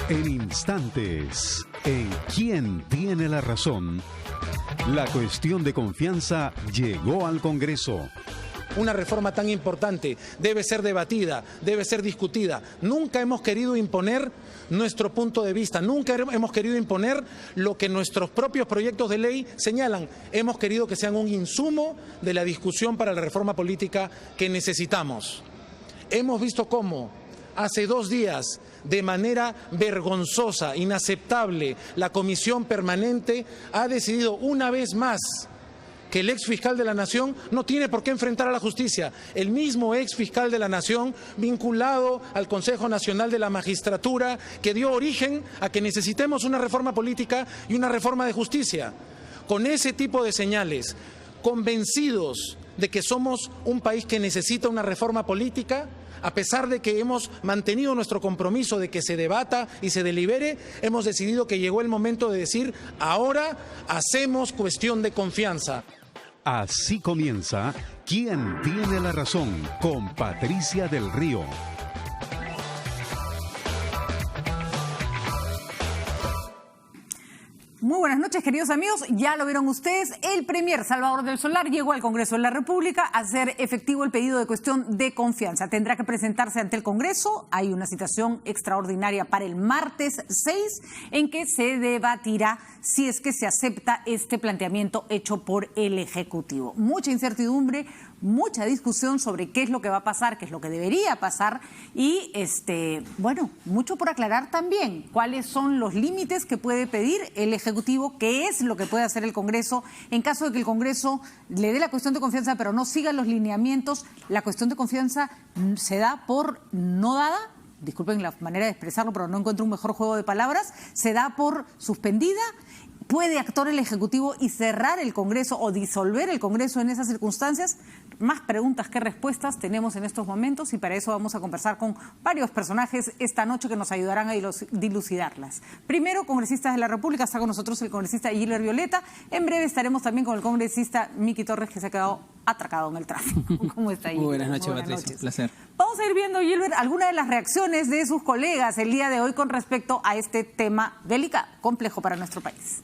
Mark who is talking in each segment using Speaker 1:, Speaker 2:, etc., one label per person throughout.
Speaker 1: En instantes, en ¿Quién tiene la razón? La cuestión de confianza llegó al Congreso.
Speaker 2: Una reforma tan importante debe ser debatida, debe ser discutida. Nunca hemos querido imponer nuestro punto de vista, nunca hemos querido imponer lo que nuestros propios proyectos de ley señalan. Hemos querido que sean un insumo de la discusión para la reforma política que necesitamos. Hemos visto cómo hace 2 días, de manera vergonzosa, inaceptable, la Comisión Permanente ha decidido una vez más que el exfiscal de la Nación no tiene por qué enfrentar a la justicia. El mismo exfiscal de la Nación, vinculado al Consejo Nacional de la Magistratura, que dio origen a que necesitemos una reforma política y una reforma de justicia. Con ese tipo de señales, convencidos de que somos un país que necesita una reforma política, a pesar de que hemos mantenido nuestro compromiso de que se debata y se delibere, hemos decidido que llegó el momento de decir, ahora hacemos cuestión de confianza.
Speaker 1: Así comienza ¿Quién tiene la razón? Con Patricia del Río.
Speaker 3: Muy buenas noches, queridos amigos. Ya lo vieron ustedes, el premier Salvador del Solar llegó al Congreso de la República a hacer efectivo el pedido de cuestión de confianza. Tendrá que presentarse ante el Congreso. Hay una citación extraordinaria para el martes 6 en que se debatirá si es que se acepta este planteamiento hecho por el Ejecutivo. Mucha incertidumbre, mucha discusión sobre qué es lo que va a pasar, qué es lo que debería pasar y, bueno, mucho por aclarar también cuáles son los límites que puede pedir el Ejecutivo, qué es lo que puede hacer el Congreso en caso de que el Congreso le dé la cuestión de confianza pero no siga los lineamientos. La cuestión de confianza se da por no dada. Disculpen la manera de expresarlo, pero no encuentro un mejor juego de palabras. Se da por suspendida. ¿Puede actuar el Ejecutivo y cerrar el Congreso o disolver el Congreso en esas circunstancias? Más preguntas que respuestas tenemos en estos momentos y para eso vamos a conversar con varios personajes esta noche que nos ayudarán a dilucidarlas. Primero, congresistas de la República, está con nosotros el congresista Gilbert Violeta. En breve estaremos también con el congresista Miki Torres, que se ha quedado atracado en el tráfico. ¿Cómo está, Gilbert?
Speaker 4: Muy buenas noches, Patricia. Un placer.
Speaker 3: Vamos a ir viendo, Gilbert, algunas de las reacciones de sus colegas el día de hoy con respecto a este tema delicado, complejo para nuestro país.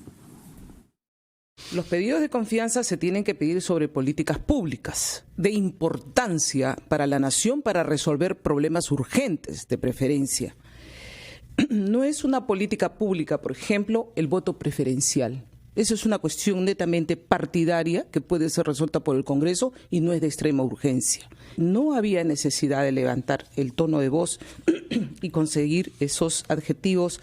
Speaker 5: Los pedidos de confianza se tienen que pedir sobre políticas públicas de importancia para la nación para resolver problemas urgentes de preferencia. No es una política pública, por ejemplo, el voto preferencial. Eso es una cuestión netamente partidaria que puede ser resuelta por el Congreso y no es de extrema urgencia. No había necesidad de levantar el tono de voz y conseguir esos adjetivos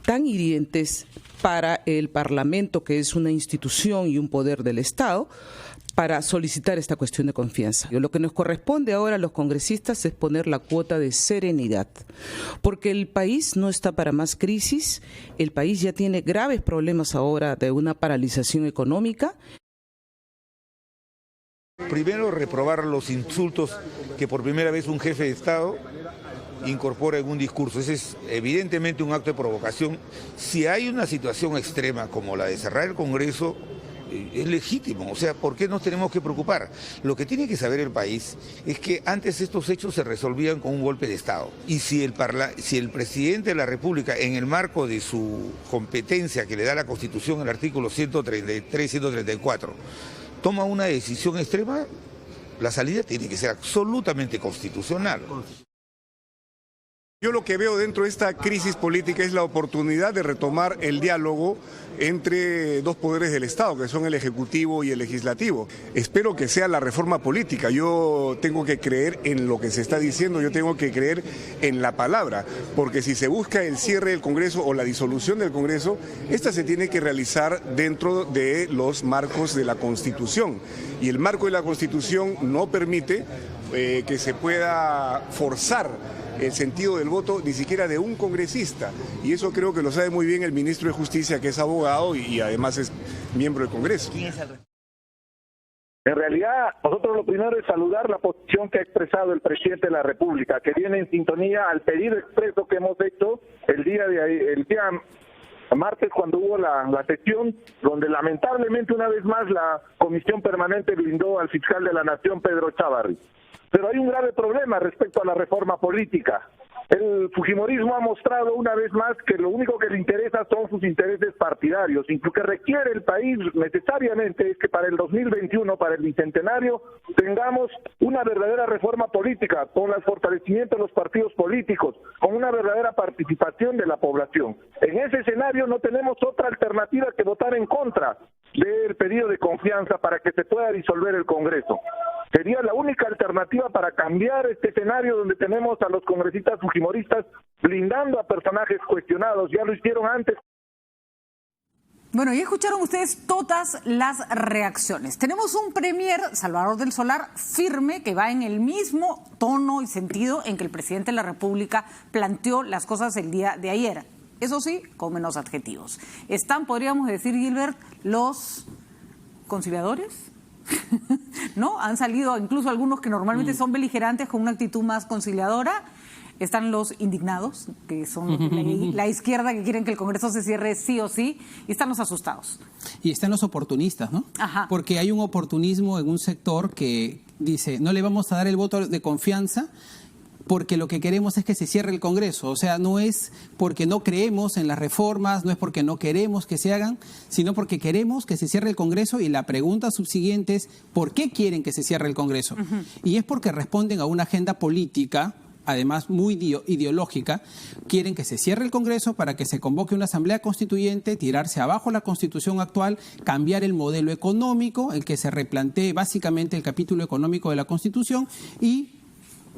Speaker 5: tan hirientes para el Parlamento, que es una institución y un poder del Estado, para solicitar esta cuestión de confianza. Lo que nos corresponde ahora a los congresistas es poner la cuota de serenidad, porque el país no está para más crisis, el país ya tiene graves problemas ahora de una paralización económica.
Speaker 6: Primero, reprobar los insultos que por primera vez un jefe de Estado incorpora en un discurso. Ese es evidentemente un acto de provocación. Si hay una situación extrema como la de cerrar el Congreso, es legítimo. O sea, ¿por qué nos tenemos que preocupar? Lo que tiene que saber el país es que antes estos hechos se resolvían con un golpe de Estado. Y si el presidente de la República, en el marco de su competencia que le da la Constitución, el artículo 133, 134, toma una decisión extrema, la salida tiene que ser absolutamente constitucional.
Speaker 7: Yo lo que veo dentro de esta crisis política es la oportunidad de retomar el diálogo entre dos poderes del Estado, que son el Ejecutivo y el Legislativo. Espero que sea la reforma política. Yo tengo que creer en lo que se está diciendo, yo tengo que creer en la palabra, porque si se busca el cierre del Congreso o la disolución del Congreso, esta se tiene que realizar dentro de los marcos de la Constitución. Y el marco de la Constitución no permite que se pueda forzar el sentido del voto ni siquiera de un congresista, y eso creo que lo sabe muy bien el ministro de Justicia, que es abogado y además es miembro del Congreso.
Speaker 8: En realidad, nosotros lo primero es saludar la posición que ha expresado el presidente de la República, que viene en sintonía al pedido expreso que hemos hecho el día martes, cuando hubo la sesión, donde lamentablemente una vez más la Comisión Permanente blindó al fiscal de la Nación, Pedro Chávarri. Pero hay un grave problema respecto a la reforma política. El fujimorismo ha mostrado una vez más que lo único que le interesa son sus intereses partidarios, y lo que requiere el país necesariamente es que para el 2021, para el bicentenario, tengamos una verdadera reforma política, con el fortalecimiento de los partidos políticos, con una verdadera participación de la población. En ese escenario no tenemos otra alternativa que votar en contra del pedido de confianza para que se pueda disolver el Congreso. Sería la única alternativa para cambiar este escenario donde tenemos a los congresistas fujimoristas blindando a personajes cuestionados. Ya lo hicieron antes.
Speaker 3: Bueno, ya escucharon ustedes todas las reacciones. Tenemos un premier, Salvador del Solar, firme, que va en el mismo tono y sentido en que el presidente de la República planteó las cosas el día de ayer. Eso sí, con menos adjetivos. Están, podríamos decir, Gilbert, los conciliadores, ¿no? Han salido incluso algunos que normalmente son beligerantes con una actitud más conciliadora. Están los indignados, que son la izquierda, que quieren que el Congreso se cierre sí o sí, y están los asustados.
Speaker 4: Y están los oportunistas, ¿no?
Speaker 3: Ajá.
Speaker 4: Porque hay un oportunismo en un sector que dice, no le vamos a dar el voto de confianza porque lo que queremos es que se cierre el Congreso. O sea, no es porque no creemos en las reformas, no es porque no queremos que se hagan, sino porque queremos que se cierre el Congreso, y la pregunta subsiguiente es ¿por qué quieren que se cierre el Congreso? Y es porque responden a una agenda política, además muy ideológica. Quieren que se cierre el Congreso para que se convoque una asamblea constituyente, tirarse abajo la Constitución actual, cambiar el modelo económico, el que se replantee básicamente el capítulo económico de la Constitución, y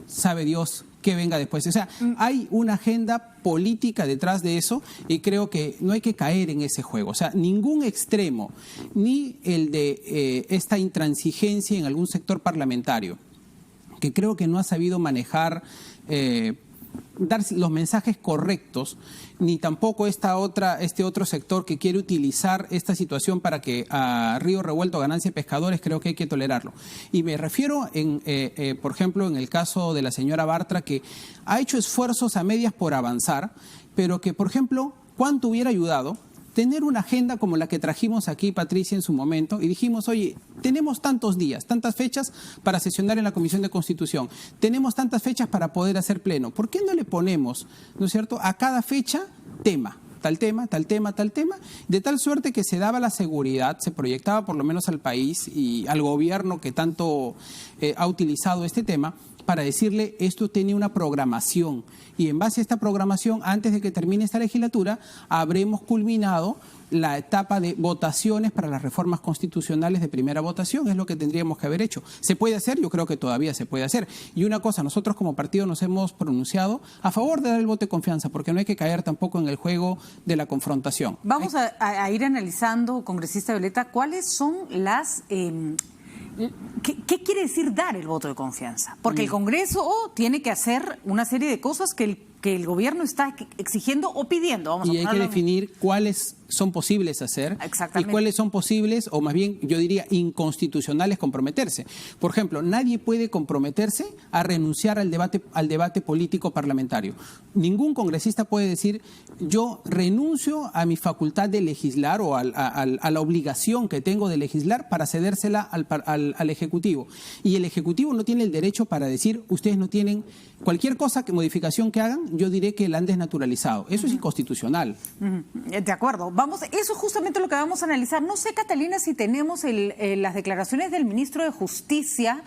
Speaker 4: sabe Dios qué venga después. O sea, hay una agenda política detrás de eso, y creo que no hay que caer en ese juego. O sea, ningún extremo, ni el de esta intransigencia en algún sector parlamentario, que creo que no ha sabido manejar, dar los mensajes correctos, ni tampoco este otro sector que quiere utilizar esta situación para que a río revuelto ganancia de pescadores. Creo que hay que tolerarlo. Y me refiero, por ejemplo, en el caso de la señora Bartra, que ha hecho esfuerzos a medias por avanzar, pero que, por ejemplo, ¿cuánto hubiera ayudado tener una agenda como la que trajimos aquí, Patricia, en su momento, y dijimos, oye, tenemos tantos días, tantas fechas para sesionar en la Comisión de Constitución, tenemos tantas fechas para poder hacer pleno? ¿Por qué no le ponemos, ¿no es cierto?, a cada fecha tema? Tal tema, tal tema, tal tema, de tal suerte que se daba la seguridad, se proyectaba por lo menos al país y al gobierno que tanto ha utilizado este tema, para decirle, esto tiene una programación, y en base a esta programación, antes de que termine esta legislatura, habremos culminado la etapa de votaciones para las reformas constitucionales de primera votación. Es lo que tendríamos que haber hecho. ¿Se puede hacer? Yo creo que todavía se puede hacer. Y una cosa, nosotros como partido nos hemos pronunciado a favor de dar el voto de confianza, porque no hay que caer tampoco en el juego de la confrontación.
Speaker 3: Vamos a ir analizando, congresista Violeta, cuáles son las... ¿Qué quiere decir dar el voto de confianza? Porque el Congreso tiene que hacer una serie de cosas que el gobierno está exigiendo o pidiendo.
Speaker 4: Y hay que definir cuáles son posibles hacer y cuáles son posibles, o más bien yo diría inconstitucionales, comprometerse. Por ejemplo, nadie puede comprometerse a renunciar al debate político parlamentario. Ningún congresista puede decir, yo renuncio a mi facultad de legislar o a la obligación que tengo de legislar para cedérsela al Ejecutivo. Y el Ejecutivo no tiene el derecho para decir, ustedes no tienen cualquier modificación que hagan, yo diré que la han desnaturalizado. Eso es inconstitucional.
Speaker 3: De acuerdo. Vamos, eso es justamente lo que vamos a analizar. No sé, Catalina, si tenemos las declaraciones del ministro de Justicia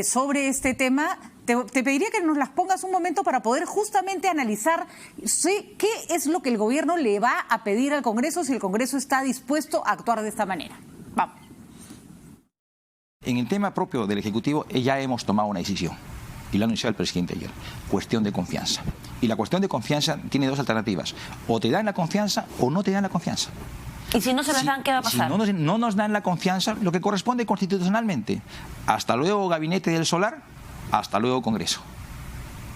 Speaker 3: sobre este tema. Te pediría que nos las pongas un momento para poder justamente analizar qué es lo que el gobierno le va a pedir al Congreso, si el Congreso está dispuesto a actuar de esta manera. Vamos.
Speaker 9: En el tema propio del Ejecutivo ya hemos tomado una decisión, y lo ha anunciado el presidente ayer: cuestión de confianza. Y la cuestión de confianza tiene dos alternativas: o te dan la confianza o no te dan la confianza.
Speaker 10: ¿Y si no se las dan, qué va a pasar?
Speaker 9: Si no nos dan la confianza, lo que corresponde constitucionalmente. Hasta luego, gabinete del Solar, hasta luego, Congreso.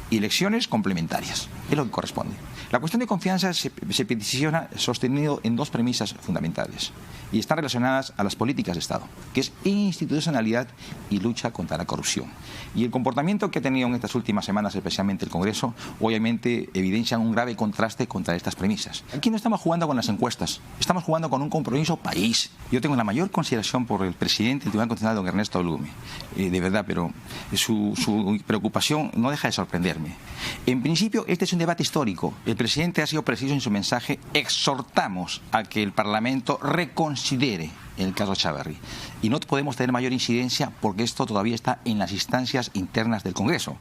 Speaker 9: Y elecciones complementarias. Es lo que corresponde. La cuestión de confianza se peticiona sostenido en dos premisas fundamentales y están relacionadas a las políticas de Estado, que es institucionalidad y lucha contra la corrupción. Y el comportamiento que ha tenido en estas últimas semanas, especialmente el Congreso, obviamente evidencia un grave contraste contra estas premisas. Aquí no estamos jugando con las encuestas, estamos jugando con un compromiso país. Yo tengo la mayor consideración por el presidente del Tribunal Constitucional, don Ernesto Blume, de verdad, pero su preocupación no deja de sorprenderme. En principio, este es un debate histórico. El presidente ha sido preciso en su mensaje. Exhortamos a que el Parlamento reconsidere el caso Chávarri. Y no podemos tener mayor incidencia porque esto todavía está en las instancias internas del Congreso.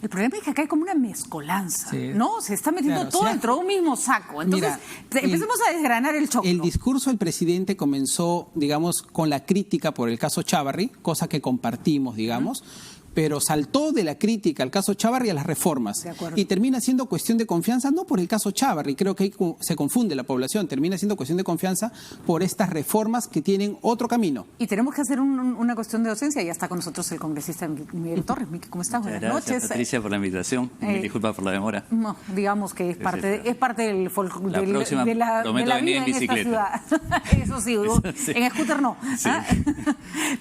Speaker 3: El problema es que acá hay como una mezcolanza,
Speaker 4: Sí.
Speaker 3: ¿no? Se está metiendo todo dentro de un mismo saco. Entonces,
Speaker 4: Mira,
Speaker 3: empecemos a desgranar el choclo.
Speaker 4: El discurso del presidente comenzó, digamos, con la crítica por el caso Chávarri, cosa que compartimos, digamos, pero saltó de la crítica al caso Chávarri a las reformas.
Speaker 3: De acuerdo.
Speaker 4: Y termina siendo cuestión de confianza, no por el caso Chávarri, creo que ahí se confunde la población, termina siendo cuestión de confianza por estas reformas que tienen otro camino.
Speaker 3: Y tenemos que hacer una cuestión de docencia. Ya está con nosotros el congresista Miguel Torres. Miki, ¿cómo estás? Buenas
Speaker 11: Gracias,
Speaker 3: noches.
Speaker 11: Patricia, por la invitación. Y mil disculpas por la demora.
Speaker 3: No, digamos que es parte del
Speaker 11: La próxima
Speaker 3: de la
Speaker 11: prometo venir en
Speaker 3: vida esta
Speaker 11: bicicleta.
Speaker 3: ciudad. Eso sí,
Speaker 11: Sí.
Speaker 3: en scooter no.
Speaker 11: Sí.
Speaker 3: ¿Ah?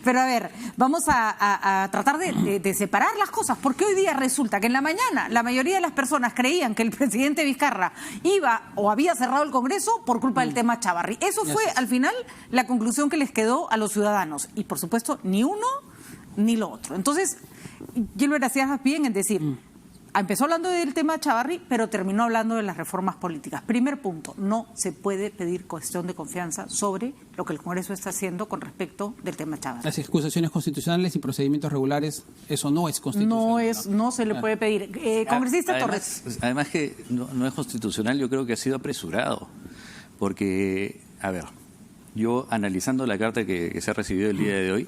Speaker 3: Pero a ver, vamos a tratar de separar las cosas, porque hoy día resulta que en la mañana la mayoría de las personas creían que el presidente Vizcarra iba o había cerrado el Congreso por culpa del tema Chávarri. Eso fue al final la conclusión que les quedó a los ciudadanos. Y por supuesto, ni uno ni lo otro. Entonces, Gilbert, hacías bien en decir, empezó hablando del tema Chávarri, pero terminó hablando de las reformas políticas. Primer punto, no se puede pedir cuestión de confianza sobre lo que el Congreso está haciendo con respecto del tema Chávarri.
Speaker 4: Las acusaciones constitucionales y procedimientos regulares, eso no es constitucional.
Speaker 3: No se le puede pedir. Congresista Torres.
Speaker 11: Además que no es constitucional, yo creo que ha sido apresurado. Porque, a ver, yo analizando la carta que se ha recibido el día de hoy,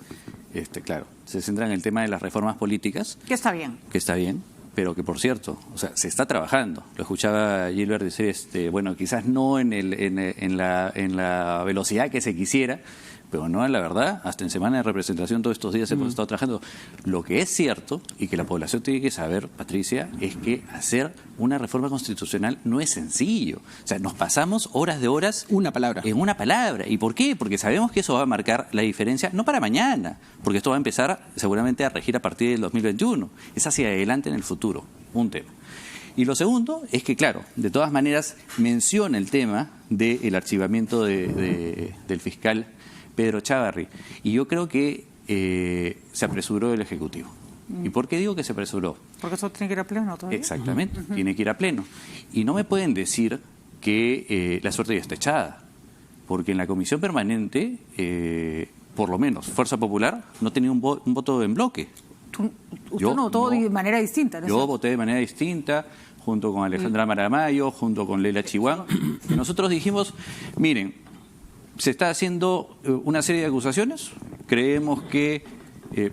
Speaker 11: claro, se centra en el tema de las reformas políticas.
Speaker 3: Que está bien.
Speaker 11: Que está bien, pero que por cierto, o sea, se está trabajando. Lo escuchaba Gilbert decir, bueno, quizás no en la velocidad que se quisiera, pero no, la verdad, hasta en semana de representación todos estos días hemos estado trabajando. Lo que es cierto, y que la población tiene que saber, Patricia, es que hacer una reforma constitucional no es sencillo. O sea, nos pasamos horas de horas
Speaker 4: Una palabra.
Speaker 11: en una palabra. ¿Y por qué? Porque sabemos que eso va a marcar la diferencia, no para mañana, porque esto va a empezar seguramente a regir a partir del 2021. Es hacia adelante en el futuro, un tema. Y lo segundo es que, claro, de todas maneras menciona el tema del archivamiento del fiscal Pedro Chávarri. Y yo creo que se apresuró el Ejecutivo. ¿Y por qué digo que se apresuró?
Speaker 3: Porque eso tiene que ir a pleno todavía.
Speaker 11: Exactamente, tiene que ir a pleno. Y no me pueden decir que la suerte ya está echada, porque en la comisión permanente, por lo menos, Fuerza Popular no tenía un voto en bloque.
Speaker 3: Usted no votó de manera distinta, ¿no?
Speaker 11: Yo voté de manera distinta, junto con Alejandra Maramayo, junto con Leila Chihuán. Y nosotros dijimos, miren, se está haciendo una serie de acusaciones. Creemos que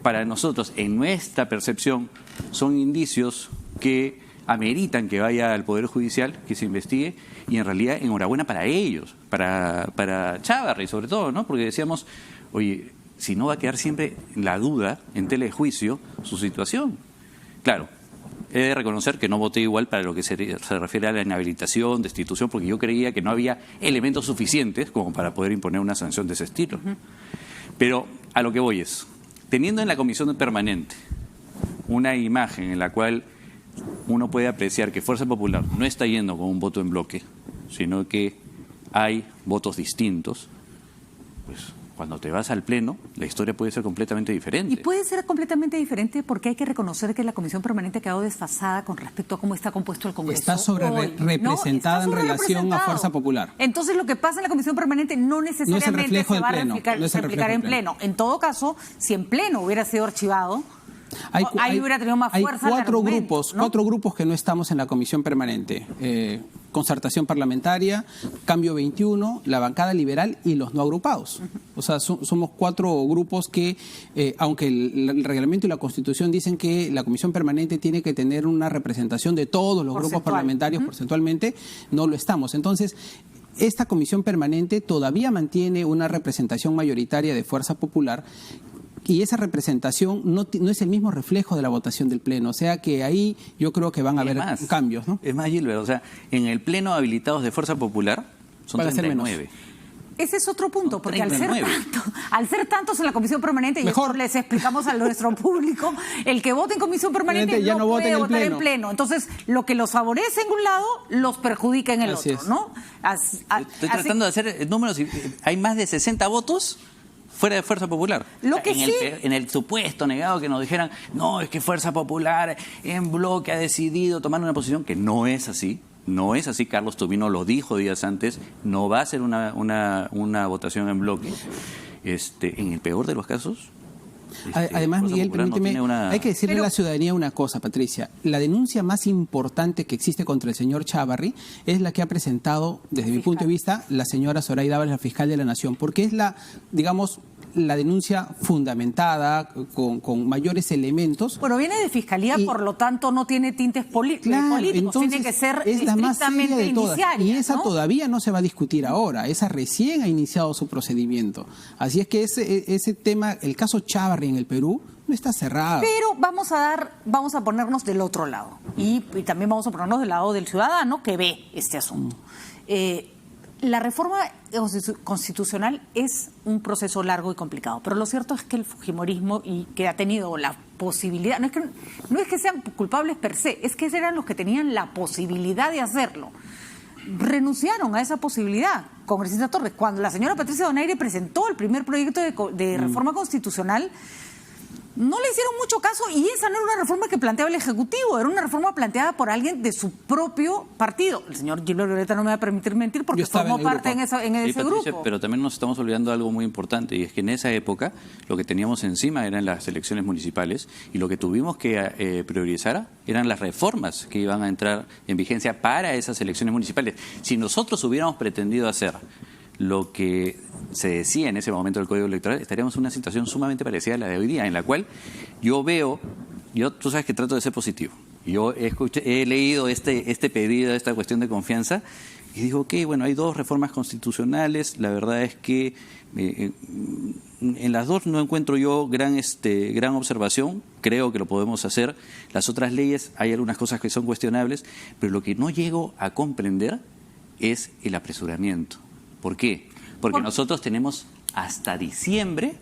Speaker 11: para nosotros, en nuestra percepción, son indicios que ameritan que vaya al Poder Judicial, que se investigue, y en realidad enhorabuena para ellos, para Chávarri sobre todo, ¿no? Porque decíamos, oye, si no va a quedar siempre la duda en tela de juicio su situación. Claro, he de reconocer que no voté igual para lo que se refiere a la inhabilitación, destitución, porque yo creía que no había elementos suficientes como para poder imponer una sanción de ese estilo. Pero a lo que voy es, teniendo en la comisión permanente una imagen en la cual uno puede apreciar que Fuerza Popular no está yendo con un voto en bloque, sino que hay votos distintos, pues cuando te vas al pleno, la historia puede ser completamente diferente.
Speaker 3: Y puede ser completamente diferente porque hay que reconocer que la Comisión Permanente ha quedado desfasada con respecto a cómo está compuesto el Congreso.
Speaker 4: Está representada en relación a Fuerza Popular.
Speaker 3: Entonces, lo que pasa en la Comisión Permanente no necesariamente se va a replicar en pleno. En todo caso, si en pleno hubiera sido archivado, ahí hubiera tenido más fuerza.
Speaker 4: Hay cuatro grupos que no estamos en la Comisión Permanente. Concertación Parlamentaria, Cambio 21, la Bancada Liberal y los no agrupados. O sea, somos cuatro grupos que, aunque el reglamento y la Constitución dicen que la Comisión Permanente tiene que tener una representación de todos los grupos parlamentarios porcentualmente, no lo estamos. Entonces, esta Comisión Permanente todavía mantiene una representación mayoritaria de Fuerza Popular Y esa representación no es el mismo reflejo de la votación del Pleno. O sea que ahí yo creo que van a haber cambios, ¿no?
Speaker 11: Es más, Gilbert, o sea, en el Pleno habilitados de Fuerza Popular son 39.
Speaker 3: Ese es otro punto, porque al ser tantos en la comisión permanente, y esto les explicamos a nuestro público, el que vote en comisión permanente ya no puede votar en pleno. Entonces, lo que los favorece en un lado, los perjudica en el otro, ¿no?
Speaker 11: Estoy tratando de hacer números, y hay más de 60 votos fuera de Fuerza Popular. En el supuesto negado que nos dijeran, no, es que Fuerza Popular en bloque ha decidido tomar una posición que no es así. No es así, Carlos Tubino lo dijo días antes, no va a ser una votación en bloque. En el peor de los casos...
Speaker 4: Además, Miguel, permíteme, hay que decirle a la ciudadanía una cosa, Patricia. La denuncia más importante que existe contra el señor Chávarri es la que ha presentado, desde mi punto de vista, la señora Zoraida Ábalos, la fiscal de la Nación, porque es la denuncia fundamentada, con mayores elementos.
Speaker 3: Bueno, viene de Fiscalía, por lo tanto no tiene tintes políticos, tiene que ser
Speaker 4: es la más seria de todas. Y esa
Speaker 3: ¿no?
Speaker 4: todavía no se va a discutir ahora, esa recién ha iniciado su procedimiento. Así es que ese tema, el caso Chávarri en el Perú, no está cerrado.
Speaker 3: Pero vamos a ponernos del otro lado, y también vamos a ponernos del lado del ciudadano que ve este asunto. La reforma constitucional es un proceso largo y complicado, pero lo cierto es que el fujimorismo, y que ha tenido la posibilidad, no es que sean culpables per se, es que eran los que tenían la posibilidad de hacerlo, renunciaron a esa posibilidad. Congresista Torres, cuando la señora Patricia Donaire presentó el primer proyecto de reforma constitucional, no le hicieron mucho caso, y esa no era una reforma que planteaba el Ejecutivo, era una reforma planteada por alguien de su propio partido. El señor Gilbert Violeta no me va a permitir mentir porque formó parte en ese
Speaker 11: Patricia,
Speaker 3: grupo.
Speaker 11: Pero también nos estamos olvidando de algo muy importante, y es que en esa época lo que teníamos encima eran las elecciones municipales, y lo que tuvimos que priorizar eran las reformas que iban a entrar en vigencia para esas elecciones municipales. Si nosotros hubiéramos pretendido hacer lo que se decía en ese momento del Código Electoral, estaríamos en una situación sumamente parecida a la de hoy día, en la cual tú sabes que trato de ser positivo. Yo he leído este pedido, esta cuestión de confianza, y digo, bueno, hay dos reformas constitucionales, la verdad es que en las dos no encuentro yo gran observación, creo que lo podemos hacer. Las otras leyes, hay algunas cosas que son cuestionables, pero lo que no llego a comprender es el apresuramiento. ¿Por qué? Porque nosotros tenemos hasta diciembre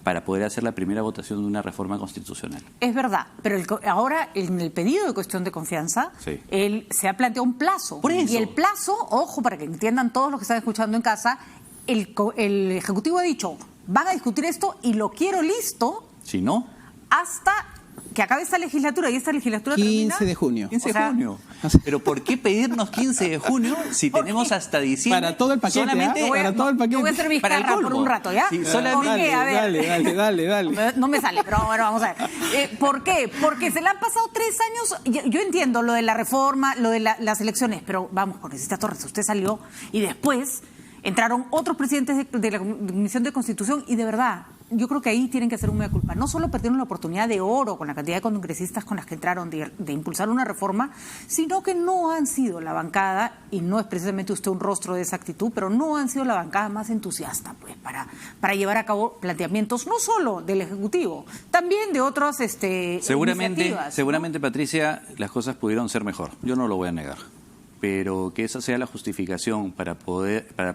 Speaker 11: para poder hacer la primera votación de una reforma constitucional.
Speaker 3: Es verdad, pero ahora en el pedido de cuestión de confianza, él se ha planteado un plazo.
Speaker 11: Por eso.
Speaker 3: Y el plazo, ojo, para que entiendan todos los que están escuchando en casa, el Ejecutivo ha dicho, van a discutir esto y lo quiero listo.
Speaker 11: Si no,
Speaker 3: hasta que acabe esta legislatura, y esta legislatura
Speaker 4: 15 de junio.
Speaker 11: 15 de junio. Pero ¿por qué pedirnos 15 de junio si tenemos hasta diciembre?
Speaker 4: Para todo el paquete, para todo el paquete.
Speaker 3: Yo voy a hacer viscarra por un rato, ¿ya?
Speaker 11: Sí, solamente.
Speaker 4: Dale.
Speaker 3: No me sale, pero bueno, vamos a ver. ¿Por qué? Porque se le han pasado 3 años. Yo entiendo lo de la reforma, lo de las elecciones, pero vamos, congresista Torres, usted salió y después entraron otros presidentes de la Comisión de Constitución, y de verdad, yo creo que ahí tienen que hacer un mea culpa. No solo perdieron la oportunidad de oro con la cantidad de congresistas con las que entraron de impulsar una reforma, sino que no han sido la bancada, y no es precisamente usted un rostro de esa actitud, pero no han sido la bancada más entusiasta pues para llevar a cabo planteamientos no solo del Ejecutivo, también de otras iniciativas.
Speaker 11: Seguramente, Patricia, las cosas pudieron ser mejor. Yo no lo voy a negar. Pero que esa sea la justificación para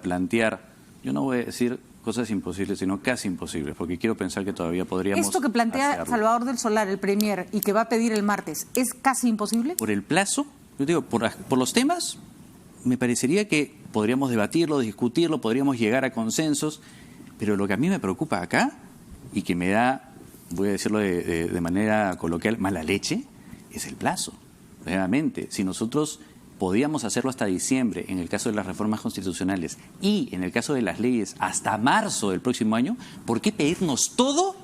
Speaker 11: plantear, yo no voy a decir cosas imposibles, sino casi imposibles, porque quiero pensar que todavía podríamos
Speaker 3: ¿Esto que plantea
Speaker 11: hacerlo.
Speaker 3: Salvador del Solar, el Premier, y que va a pedir el martes, es casi imposible?
Speaker 11: Por el plazo, yo digo, por los temas, me parecería que podríamos debatirlo, discutirlo, podríamos llegar a consensos, pero lo que a mí me preocupa acá, y que me da, voy a decirlo de manera coloquial, mala leche, es el plazo. Realmente, si nosotros podíamos hacerlo hasta diciembre en el caso de las reformas constitucionales, y en el caso de las leyes hasta marzo del próximo año, ¿por qué pedirnos todo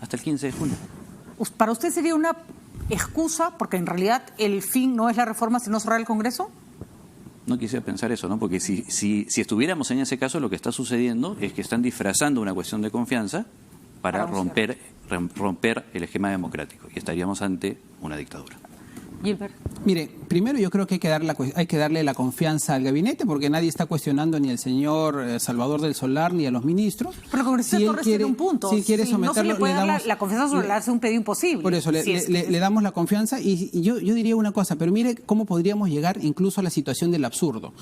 Speaker 11: hasta el 15 de junio?
Speaker 3: ¿Para usted sería una excusa, porque en realidad el fin no es la reforma sino cerrar el Congreso?
Speaker 11: No quisiera pensar eso, ¿no? Porque si estuviéramos en ese caso, lo que está sucediendo es que están disfrazando una cuestión de confianza para romper el esquema democrático, y estaríamos ante una dictadura.
Speaker 3: Gilbert.
Speaker 4: Mire, primero yo creo que hay que darle la confianza al gabinete, porque nadie está cuestionando ni al señor Salvador del Solar ni a los ministros.
Speaker 3: Pero el congresista Torres tiene un punto.
Speaker 4: Si quiere someterlo,
Speaker 3: no se le puede dar la confianza sobre hacer un pedido imposible.
Speaker 4: Por eso le damos la confianza y yo diría una cosa, pero mire cómo podríamos llegar incluso a la situación del absurdo.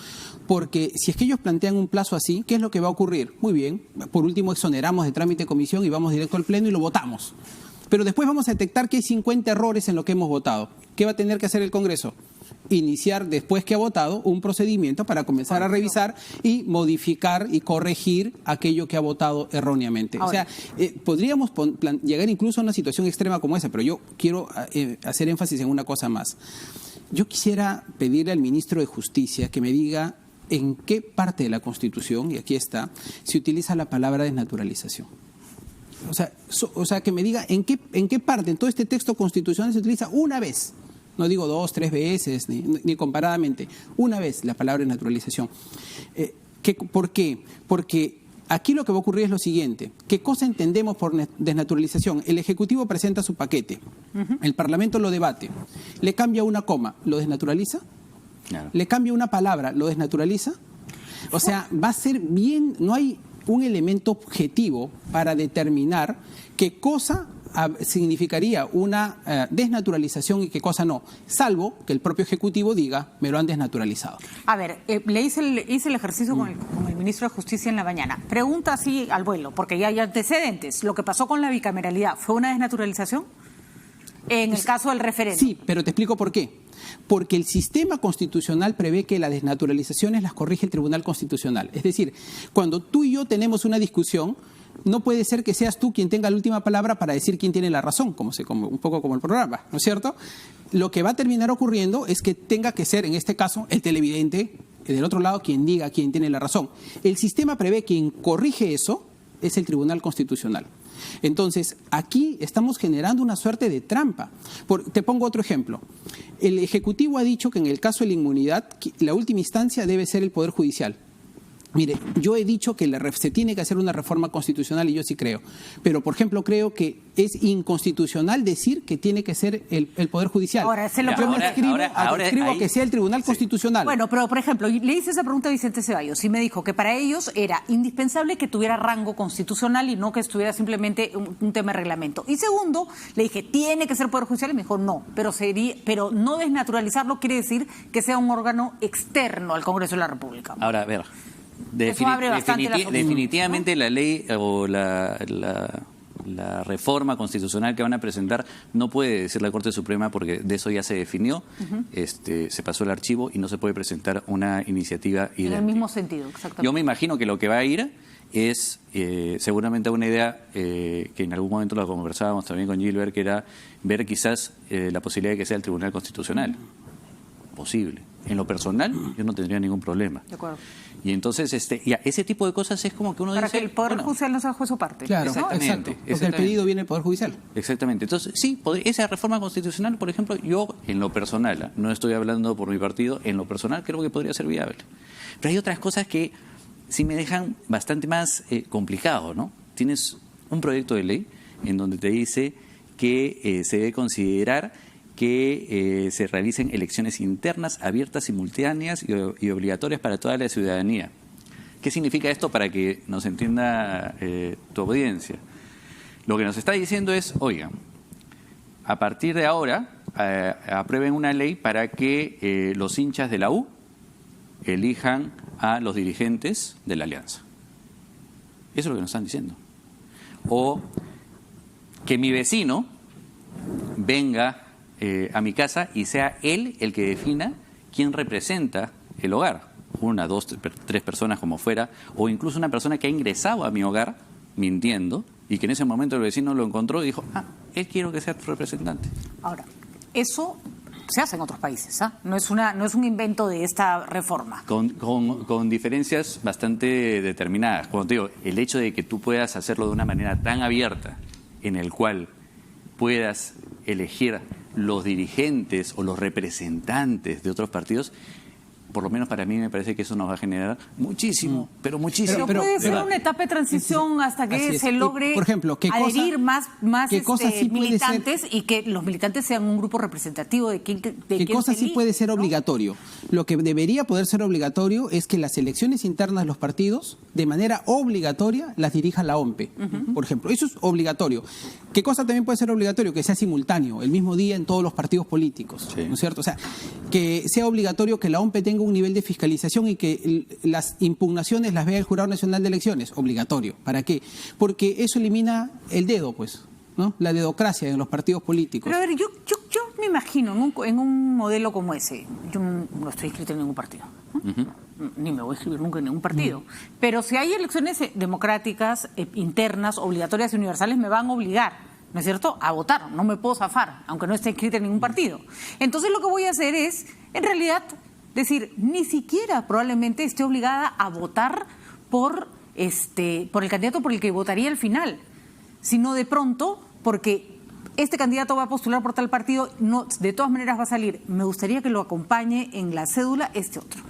Speaker 4: Porque si es que ellos plantean un plazo así, ¿qué es lo que va a ocurrir? Muy bien, por último exoneramos de trámite de comisión y vamos directo al Pleno y lo votamos. Pero después vamos a detectar que hay 50 errores en lo que hemos votado. ¿Qué va a tener que hacer el Congreso? Iniciar, después que ha votado, un procedimiento para comenzar a revisar y modificar y corregir aquello que ha votado erróneamente.
Speaker 3: Ahora,
Speaker 4: o sea, podríamos llegar incluso a una situación extrema como esa, pero yo quiero hacer énfasis en una cosa más. Yo quisiera pedirle al ministro de Justicia que me diga en qué parte de la Constitución, y aquí está, se utiliza la palabra desnaturalización. O sea, que me diga en qué parte, en todo este texto constitucional se utiliza una vez, no digo 2, 3 veces, ni comparadamente, una vez la palabra desnaturalización. ¿Por qué? Porque aquí lo que va a ocurrir es lo siguiente. ¿Qué cosa entendemos por desnaturalización? El Ejecutivo presenta su paquete, el Parlamento lo debate, le cambia una coma, ¿lo desnaturaliza?
Speaker 11: Claro.
Speaker 4: ¿Le cambia una palabra, lo desnaturaliza? O sea, va a ser bien, no hay un elemento objetivo para determinar qué cosa significaría una desnaturalización y qué cosa no, salvo que el propio Ejecutivo diga, me lo han desnaturalizado.
Speaker 3: A ver, le hice el ejercicio con el ministro de Justicia en la mañana. Pregunta así al vuelo, porque ya hay antecedentes. ¿Lo que pasó con la bicameralidad fue una desnaturalización? En el caso del referéndum.
Speaker 4: Sí, pero te explico por qué. Porque el sistema constitucional prevé que las desnaturalizaciones las corrige el Tribunal Constitucional. Es decir, cuando tú y yo tenemos una discusión, no puede ser que seas tú quien tenga la última palabra para decir quién tiene la razón, un poco como el programa, ¿no es cierto? Lo que va a terminar ocurriendo es que tenga que ser, en este caso, el televidente, del otro lado, quien diga quién tiene la razón. El sistema prevé que quien corrige eso es el Tribunal Constitucional. Entonces, aquí estamos generando una suerte de trampa. Te pongo otro ejemplo. El Ejecutivo ha dicho que en el caso de la inmunidad, la última instancia debe ser el Poder Judicial. Mire, yo he dicho que se tiene que hacer una reforma constitucional y yo sí creo. Pero, por ejemplo, creo que es inconstitucional decir que tiene que ser el Poder Judicial.
Speaker 3: Ahora,
Speaker 4: escribo que sea el Tribunal Constitucional.
Speaker 3: Bueno, pero, por ejemplo, le hice esa pregunta a Vicente Ceballos y me dijo que para ellos era indispensable que tuviera rango constitucional y no que estuviera simplemente un tema de reglamento. Y segundo, le dije, ¿tiene que ser Poder Judicial? Y me dijo, no. Pero no desnaturalizarlo quiere decir que sea un órgano externo al Congreso de la República.
Speaker 11: Ahora, a ver.
Speaker 3: Definitivamente
Speaker 11: la ley o la reforma constitucional que van a presentar no puede decir la Corte Suprema, porque de eso ya se definió, se pasó el archivo y no se puede presentar una iniciativa idéntica.
Speaker 3: En el mismo sentido, exactamente.
Speaker 11: Yo me imagino que lo que va a ir es seguramente una idea que en algún momento lo conversábamos también con Gilbert, que era ver quizás la posibilidad de que sea el Tribunal Constitucional. Posible. En lo personal, yo no tendría ningún problema.
Speaker 3: De acuerdo.
Speaker 11: Y entonces, ese tipo de cosas es como que uno
Speaker 3: para
Speaker 11: dice...
Speaker 3: que el Poder Judicial no sea juez o parte.
Speaker 4: Claro,
Speaker 3: ¿no?
Speaker 11: Exactamente.
Speaker 4: Porque el pedido viene del Poder Judicial.
Speaker 11: Exactamente. Entonces, sí, esa reforma constitucional, por ejemplo, yo en lo personal, no estoy hablando por mi partido, en lo personal creo que podría ser viable. Pero hay otras cosas que sí me dejan bastante más complicado, ¿no? Tienes un proyecto de ley en donde te dice que se debe considerar que se realicen elecciones internas, abiertas, simultáneas y obligatorias para toda la ciudadanía. ¿Qué significa esto para que nos entienda tu audiencia? Lo que nos está diciendo es, oigan, a partir de ahora aprueben una ley para que los hinchas de la U elijan a los dirigentes de la Alianza. Eso es lo que nos están diciendo. O que mi vecino venga a mi casa y sea él el que defina quién representa el hogar. 1, 2, 3 personas como fuera, o incluso una persona que ha ingresado a mi hogar mintiendo y que en ese momento el vecino lo encontró y dijo, él quiero que sea tu representante.
Speaker 3: Ahora, eso se hace en otros países, no es un invento de esta reforma.
Speaker 11: Con diferencias bastante determinadas. Cuando te digo, el hecho de que tú puedas hacerlo de una manera tan abierta, en el cual puedas elegir los dirigentes o los representantes de otros partidos, por lo menos para mí me parece que eso nos va a generar muchísimo, pero muchísimo.
Speaker 3: Pero puede ser una etapa de transición hasta que se logre,
Speaker 4: por ejemplo,
Speaker 3: adherir más
Speaker 4: sí
Speaker 3: militantes y que los militantes sean un grupo representativo de quién
Speaker 4: ¿Qué cosa sí puede ser obligatorio? Lo que debería poder ser obligatorio es que las elecciones internas de los partidos, de manera obligatoria, las dirija la OMPE, por ejemplo. Eso es obligatorio. ¿Qué cosa también puede ser obligatorio? Que sea simultáneo, el mismo día en todos los partidos políticos, ¿no es cierto? O sea, que sea obligatorio que la OMPE tenga un nivel de fiscalización y que las impugnaciones las vea el Jurado Nacional de Elecciones. Obligatorio. ¿Para qué? Porque eso elimina el dedo, pues, ¿no? La dedocracia en los partidos políticos.
Speaker 3: Pero a ver, yo me imagino en un modelo como ese, yo no estoy inscrito en ningún partido, ¿no? Ni me voy a inscribir nunca en ningún partido, pero si hay elecciones democráticas, internas, obligatorias y universales, me van a obligar, ¿no es cierto?, a votar, no me puedo zafar, aunque no esté inscrita en ningún partido. Entonces lo que voy a hacer es, en realidad, decir, ni siquiera probablemente esté obligada a votar por el candidato por el que votaría al final, sino de pronto porque este candidato va a postular por tal partido, no, de todas maneras va a salir, me gustaría que lo acompañe en la cédula este otro.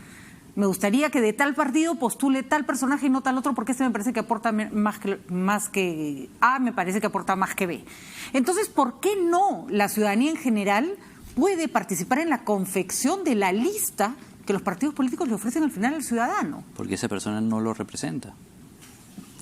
Speaker 3: Me gustaría que de tal partido postule tal personaje y no tal otro, porque este me parece que aporta más que A, me parece que aporta más que B. Entonces, ¿por qué no la ciudadanía en general puede participar en la confección de la lista que los partidos políticos le ofrecen al final al ciudadano?
Speaker 11: Porque esa persona no lo representa.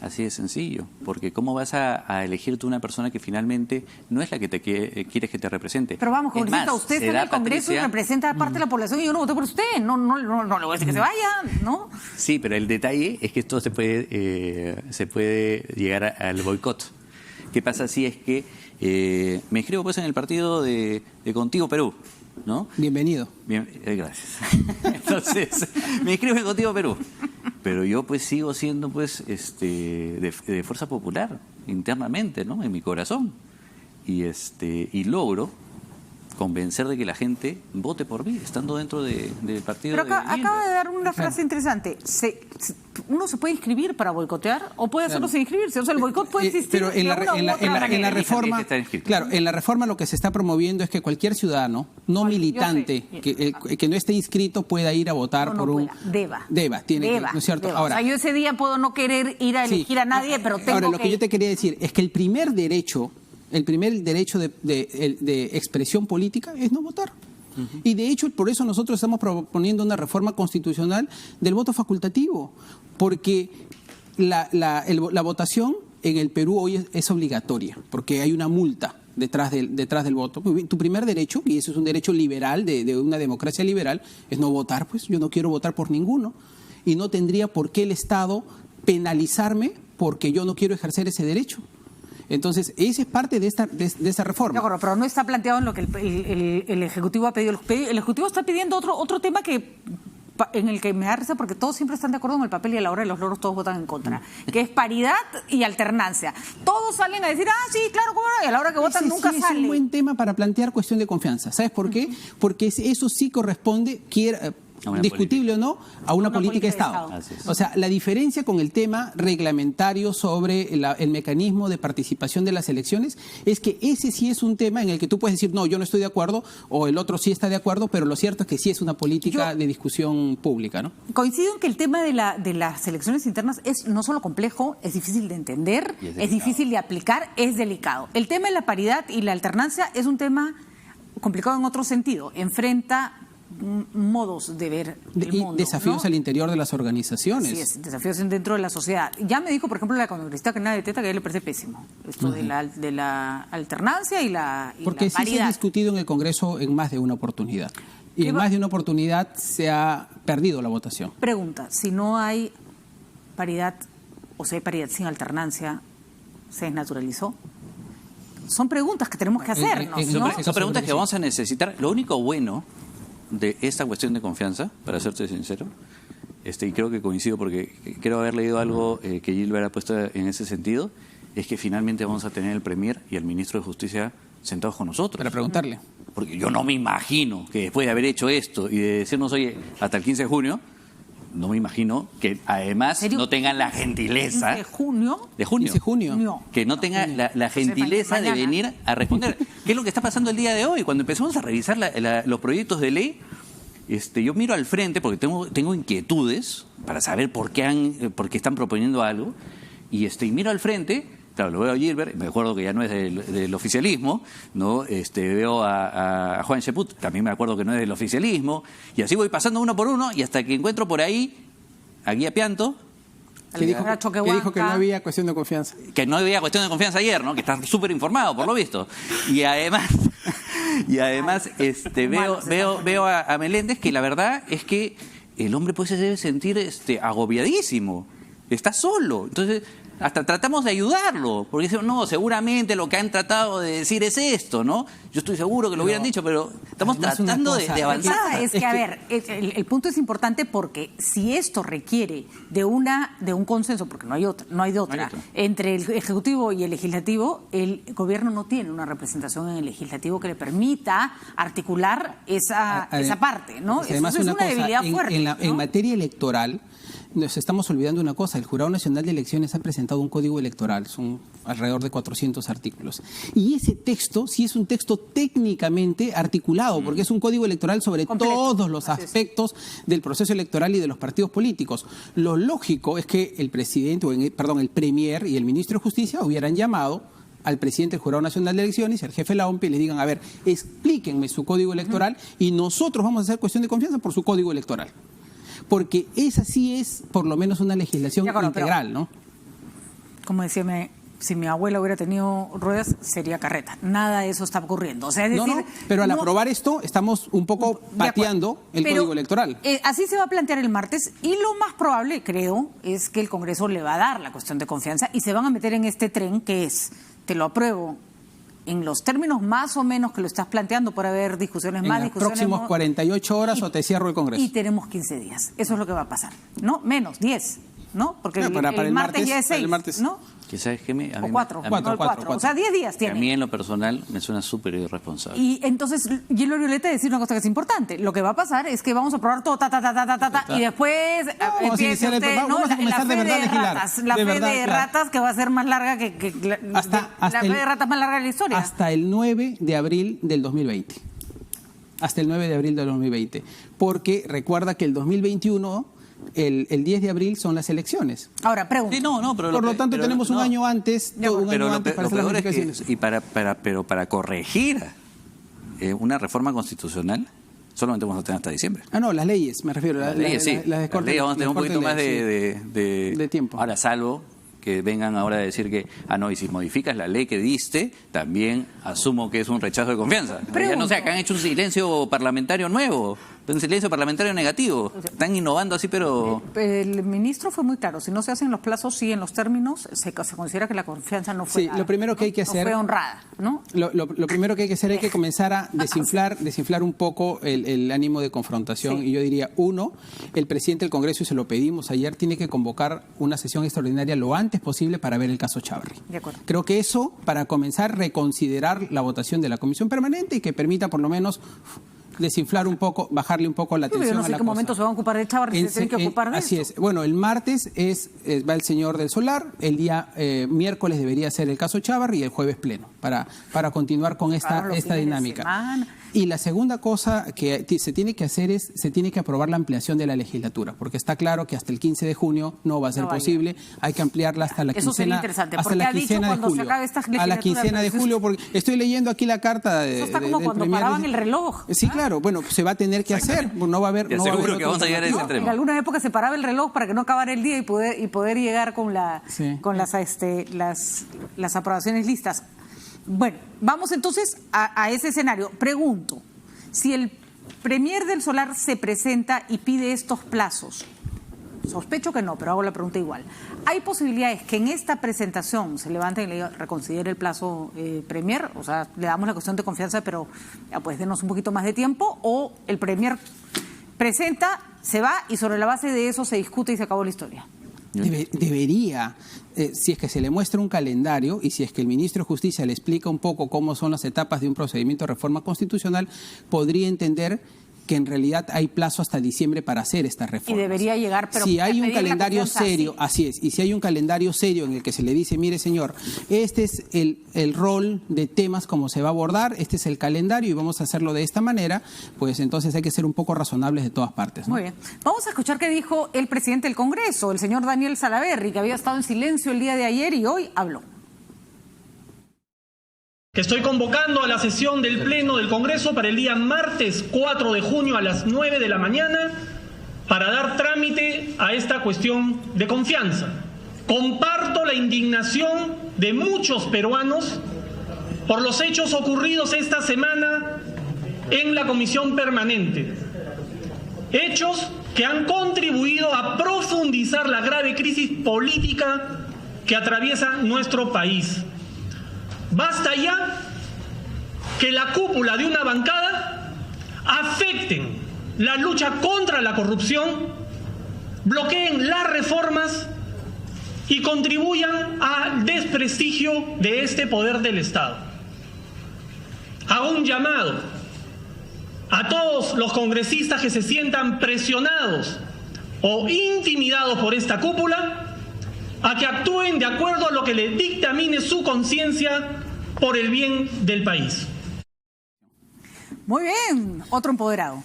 Speaker 11: Así de sencillo, porque ¿cómo vas a elegir tú una persona que finalmente no es la que te quieres que te represente?
Speaker 3: Pero vamos, congresista, usted está en el Congreso y representa a parte de la población y yo no voté por usted, no le voy a decir que se vaya, ¿no?
Speaker 11: Sí, pero el detalle es que esto se puede llegar al boicot. ¿Qué pasa si es que me inscribo pues en el partido de Contigo Perú? ¿No?
Speaker 4: Bienvenido.
Speaker 11: Gracias. Entonces, me inscribo en Contigo Perú. Pero yo pues sigo siendo pues de Fuerza Popular internamente, ¿no? En mi corazón. Y logro convencer de que la gente vote por mí, estando dentro del partido.
Speaker 3: Pero acaba de dar una frase interesante. Uno se puede inscribir para boicotear o puede hacerlo sin inscribirse. O sea, el boicot puede existir.
Speaker 4: Pero en la reforma, claro, en la reforma lo que se está promoviendo es que cualquier ciudadano no militante que no esté inscrito pueda ir a votar por un.
Speaker 3: Deba,
Speaker 4: ¿no es cierto? Ahora,
Speaker 3: o sea, yo ese día puedo no querer ir a elegir a nadie, pero tengo
Speaker 4: Ahora, lo que yo te quería decir es que el primer derecho de expresión política es no votar. Y de hecho, por eso nosotros estamos proponiendo una reforma constitucional del voto facultativo, porque la votación en el Perú hoy es obligatoria, porque hay una multa detrás del voto. Tu primer derecho, y eso es un derecho liberal, de una democracia liberal, es no votar. Pues yo no quiero votar por ninguno, y no tendría por qué el Estado penalizarme porque yo no quiero ejercer ese derecho. Entonces, esa es parte de esta reforma.
Speaker 3: De acuerdo, pero no está planteado en lo que el Ejecutivo ha pedido. El Ejecutivo está pidiendo otro tema en el que me da risa porque todos siempre están de acuerdo con el papel y a la hora de los logros todos votan en contra, que es paridad y alternancia. Todos salen a decir, sí, claro, ¿cómo no? Y a la hora que votan nunca sale.
Speaker 4: Es un buen tema para plantear cuestión de confianza. ¿Sabes por qué? Porque eso sí corresponde, discutible o no, a una política de Estado. O sea, la diferencia con el tema reglamentario sobre el mecanismo de participación de las elecciones es que ese sí es un tema en el que tú puedes decir, no, yo no estoy de acuerdo, o el otro sí está de acuerdo, pero lo cierto es que sí es una política de discusión pública, ¿no?
Speaker 3: Coincido en que el tema de las elecciones internas es no solo complejo, es difícil de entender, es difícil de aplicar, es delicado. El tema de la paridad y la alternancia es un tema complicado en otro sentido, enfrenta modos de ver el mundo,
Speaker 4: desafíos, ¿no?, al interior de las organizaciones.
Speaker 3: Sí, es desafíos dentro de la sociedad. Ya me dijo, por ejemplo, la congresista que nada de Teta, que a él le parece pésimo esto de la alternancia y la
Speaker 4: Porque
Speaker 3: paridad.
Speaker 4: Sí se ha discutido en el Congreso en más de una oportunidad. Y en más de una oportunidad se ha perdido la votación.
Speaker 3: Pregunta, si no hay paridad o si hay paridad sin alternancia, ¿se desnaturalizó? Son preguntas que tenemos que hacernos, ¿no?
Speaker 11: Son preguntas que vamos a necesitar. Lo único bueno de esta cuestión de confianza, para serte sincero, y creo que coincido porque creo haber leído algo que Gilbert ha puesto en ese sentido, es que finalmente vamos a tener el Premier y el Ministro de Justicia sentados con nosotros.
Speaker 4: Para preguntarle.
Speaker 11: Porque yo no me imagino que después de haber hecho esto y de decirnos, oye, hasta el 15 de junio, no me imagino que además no tengan la gentileza...
Speaker 3: ¿De junio?
Speaker 11: De junio.
Speaker 4: ¿15 de junio?
Speaker 11: Que no tengan la gentileza de venir a responder. ¿Qué es lo que está pasando el día de hoy? Cuando empezamos a revisar los proyectos de ley, yo miro al frente porque tengo inquietudes para saber por qué están proponiendo algo, y miro al frente. Claro, lo veo a Gilbert, me acuerdo que ya no es del oficialismo, ¿no? Veo a Juan Cheput, también me acuerdo que no es del oficialismo, y así voy pasando uno por uno, y hasta que encuentro por ahí a Guía Pianto.
Speaker 4: Que dijo que no había cuestión de confianza.
Speaker 11: Que no había cuestión de confianza ayer, ¿no? Que está súper informado, por lo visto. Y además veo a Meléndez, que la verdad es que el hombre pues se debe sentir agobiadísimo. Está solo. Entonces, hasta tratamos de ayudarlo, porque dicen, no, seguramente lo que han tratado de decir es esto, ¿no? Yo estoy seguro que lo hubieran dicho, pero estamos tratando de avanzar.
Speaker 3: Es que, a ver, el punto es importante porque si esto requiere de un consenso, porque no hay de otra, entre el Ejecutivo y el Legislativo, el Gobierno no tiene una representación en el Legislativo que le permita articular esa parte, ¿no?
Speaker 4: Además,
Speaker 3: eso es una debilidad fuerte.
Speaker 4: En materia electoral, nos estamos olvidando una cosa. El Jurado Nacional de Elecciones ha presentado un código electoral, son alrededor de 400 artículos. Y ese texto sí es un texto técnicamente articulado, porque es un código electoral sobre todos los aspectos del proceso electoral y de los partidos políticos. Lo lógico es que el Premier y el Ministro de Justicia hubieran llamado al presidente del Jurado Nacional de Elecciones y al jefe de la OMP y le digan, a ver, explíquenme su código electoral y nosotros vamos a hacer cuestión de confianza por su código electoral. Porque esa sí es, por lo menos, una legislación integral, ¿no?
Speaker 3: Como decía, si mi abuela hubiera tenido ruedas, sería carreta. Nada de eso está ocurriendo. O sea, es decir,
Speaker 4: pero al aprobar esto, estamos un poco pateando el código electoral.
Speaker 3: Así se va a plantear el martes, y lo más probable, creo, es que el Congreso le va a dar la cuestión de confianza y se van a meter en este tren que es, te lo apruebo en los términos más o menos que lo estás planteando, por haber discusiones más,
Speaker 4: en los próximos 48 horas o te cierro el Congreso.
Speaker 3: Y tenemos 15 días. Eso es lo que va a pasar. No, menos, 10, ¿no? Porque
Speaker 4: para
Speaker 3: el martes ya es 6, ¿no?
Speaker 11: Que sabes que
Speaker 3: o 4. O sea, 10 días tiene.
Speaker 11: A mí en lo personal me suena súper irresponsable.
Speaker 3: Y entonces, Gilbert Violeta decir una cosa que es importante. Lo que va a pasar es que vamos a probar todo, y después empiece usted,
Speaker 4: vamos a comenzar de verdad a legislar.
Speaker 3: La fe de ratas que va a ser más larga que la fe de ratas más larga de la historia.
Speaker 4: Hasta el 9 de abril del 2020. Hasta el 9 de abril del 2020. Porque recuerda que el 2021... El 10 de abril son las elecciones.
Speaker 3: Ahora, pregunto.
Speaker 11: Sí, pero
Speaker 4: por lo tanto, tenemos un año antes.
Speaker 11: Para hacer las modificaciones. Pero para corregir una reforma constitucional, solamente vamos a tener hasta diciembre.
Speaker 4: No, las leyes, me refiero.
Speaker 11: Las leyes, sí.
Speaker 4: Las
Speaker 11: leyes vamos a tener un poquito más de
Speaker 4: tiempo.
Speaker 11: Ahora, salvo que vengan ahora a decir que, no, y si modificas la ley que diste, también asumo que es un rechazo de confianza. Ya no sé, acá han hecho un silencio parlamentario nuevo, un silencio parlamentario negativo. Están innovando así, pero...
Speaker 3: El ministro fue muy claro, si no se hacen los plazos, sí en los términos, se considera que la confianza no fue
Speaker 4: lo primero que hay que hacer...
Speaker 3: No fue honrada, ¿no?
Speaker 4: Lo primero que hay que hacer es que comenzar a desinflar un poco el ánimo de confrontación. Y yo diría, el presidente del Congreso, y se lo pedimos ayer, tiene que convocar una sesión extraordinaria lo antes posible para ver el caso Chávarri.
Speaker 3: De acuerdo.
Speaker 4: Creo que eso, para comenzar a reconsiderar la votación de la Comisión Permanente y que permita por lo menos desinflar un poco, bajarle un poco la tensión a la cosa.
Speaker 3: Yo no sé en qué momento se van a ocupar de Chávarri, se tienen que ocupar de
Speaker 4: Así es. Bueno, el martes va el señor del Solar, el día miércoles debería ser el caso Chávarri y el jueves pleno, para continuar con esta dinámica. Y la segunda cosa que se tiene que hacer es, se tiene que aprobar la ampliación de la legislatura, porque está claro que hasta el 15 de junio no va a ser posible, hay que ampliarla hasta la quincena,
Speaker 3: hasta la quincena de julio.
Speaker 4: A la quincena de julio, porque estoy leyendo aquí la carta de...
Speaker 3: Eso está como cuando paraban el reloj.
Speaker 4: Sí, claro, bueno, se va a tener que hacer, no va a haber...
Speaker 11: seguro que vamos a llegar a ese extremo.
Speaker 3: En alguna época se paraba el reloj para que no acabara el día y poder llegar con las aprobaciones listas. Bueno, vamos entonces a ese escenario. Pregunto, si el Premier del Solar se presenta y pide estos plazos, sospecho que no, pero hago la pregunta igual, ¿hay posibilidades que en esta presentación se levanten y le reconsidere el plazo Premier? O sea, le damos la cuestión de confianza, pero pues denos un poquito más de tiempo, o el Premier presenta, se va y sobre la base de eso se discute y se acabó la historia.
Speaker 4: Debería, si es que se le muestra un calendario y si es que el ministro de Justicia le explica un poco cómo son las etapas de un procedimiento de reforma constitucional, podría entender que en realidad hay plazo hasta diciembre para hacer estas reformas.
Speaker 3: Y debería llegar, pero
Speaker 4: si hay un
Speaker 3: pedir la
Speaker 4: calendario
Speaker 3: confianza,
Speaker 4: serio,
Speaker 3: sí.
Speaker 4: así es, y si hay un calendario serio en el que se le dice, mire señor, este es el rol de temas como se va a abordar, este es el calendario y vamos a hacerlo de esta manera, pues entonces hay que ser un poco razonables de todas partes, ¿no?
Speaker 3: Muy bien. Vamos a escuchar qué dijo el presidente del Congreso, el señor Daniel Salaverry, que había estado en silencio el día de ayer y hoy habló.
Speaker 12: Que estoy convocando a la sesión del Pleno del Congreso para el día martes 4 de junio a las 9 de la mañana para dar trámite a esta cuestión de confianza. Comparto la indignación de muchos peruanos por los hechos ocurridos esta semana en la Comisión Permanente. Hechos que han contribuido a profundizar la grave crisis política que atraviesa nuestro país. Basta ya que la cúpula de una bancada afecten la lucha contra la corrupción, bloqueen las reformas y contribuyan al desprestigio de este poder del Estado. Hago un llamado a todos los congresistas que se sientan presionados o intimidados por esta cúpula a que actúen de acuerdo a lo que les dictamine su conciencia por el bien del país.
Speaker 3: Muy bien, otro empoderado.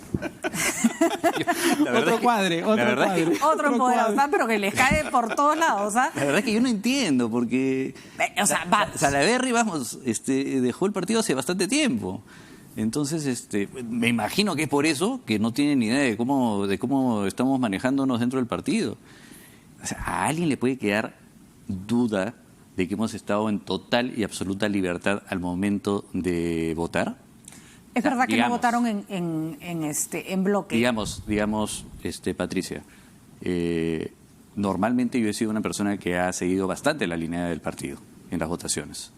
Speaker 4: Otro cuadre.
Speaker 3: Otro empoderado, ¿sabes? Pero que les cae por todos lados, ¿sabes?
Speaker 11: La verdad es que yo no entiendo, porque
Speaker 3: O sea, vamos.
Speaker 11: Salaverry, dejó el partido hace bastante tiempo. Entonces, me imagino que es por eso que no tienen ni idea de cómo estamos manejándonos dentro del partido. O sea, ¿a alguien le puede quedar duda de que hemos estado en total y absoluta libertad al momento de votar?
Speaker 3: Es verdad que no votaron en bloque.
Speaker 11: Digamos, Patricia, normalmente yo he sido una persona que ha seguido bastante la línea del partido en las votaciones.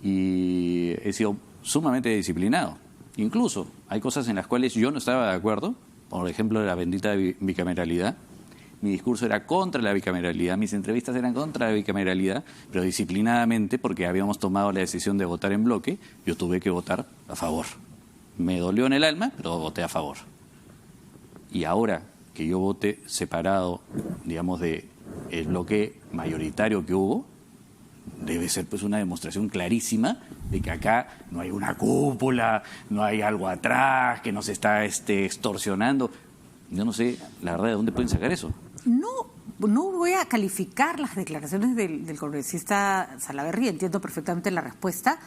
Speaker 11: Y he sido sumamente disciplinado. Incluso hay cosas en las cuales yo no estaba de acuerdo, por ejemplo, la bendita bicameralidad. Mi discurso era contra la bicameralidad, mis entrevistas eran contra la bicameralidad, pero disciplinadamente, porque habíamos tomado la decisión de votar en bloque, yo tuve que votar a favor. Me dolió en el alma, pero voté a favor. Y ahora que yo vote separado, digamos, de el bloque mayoritario que hubo, debe ser pues una demostración clarísima de que acá no hay una cúpula, no hay algo atrás, que nos está extorsionando. Yo no sé, la verdad, de dónde pueden sacar eso.
Speaker 3: No voy a calificar las declaraciones del congresista Salaverry, entiendo perfectamente la respuesta,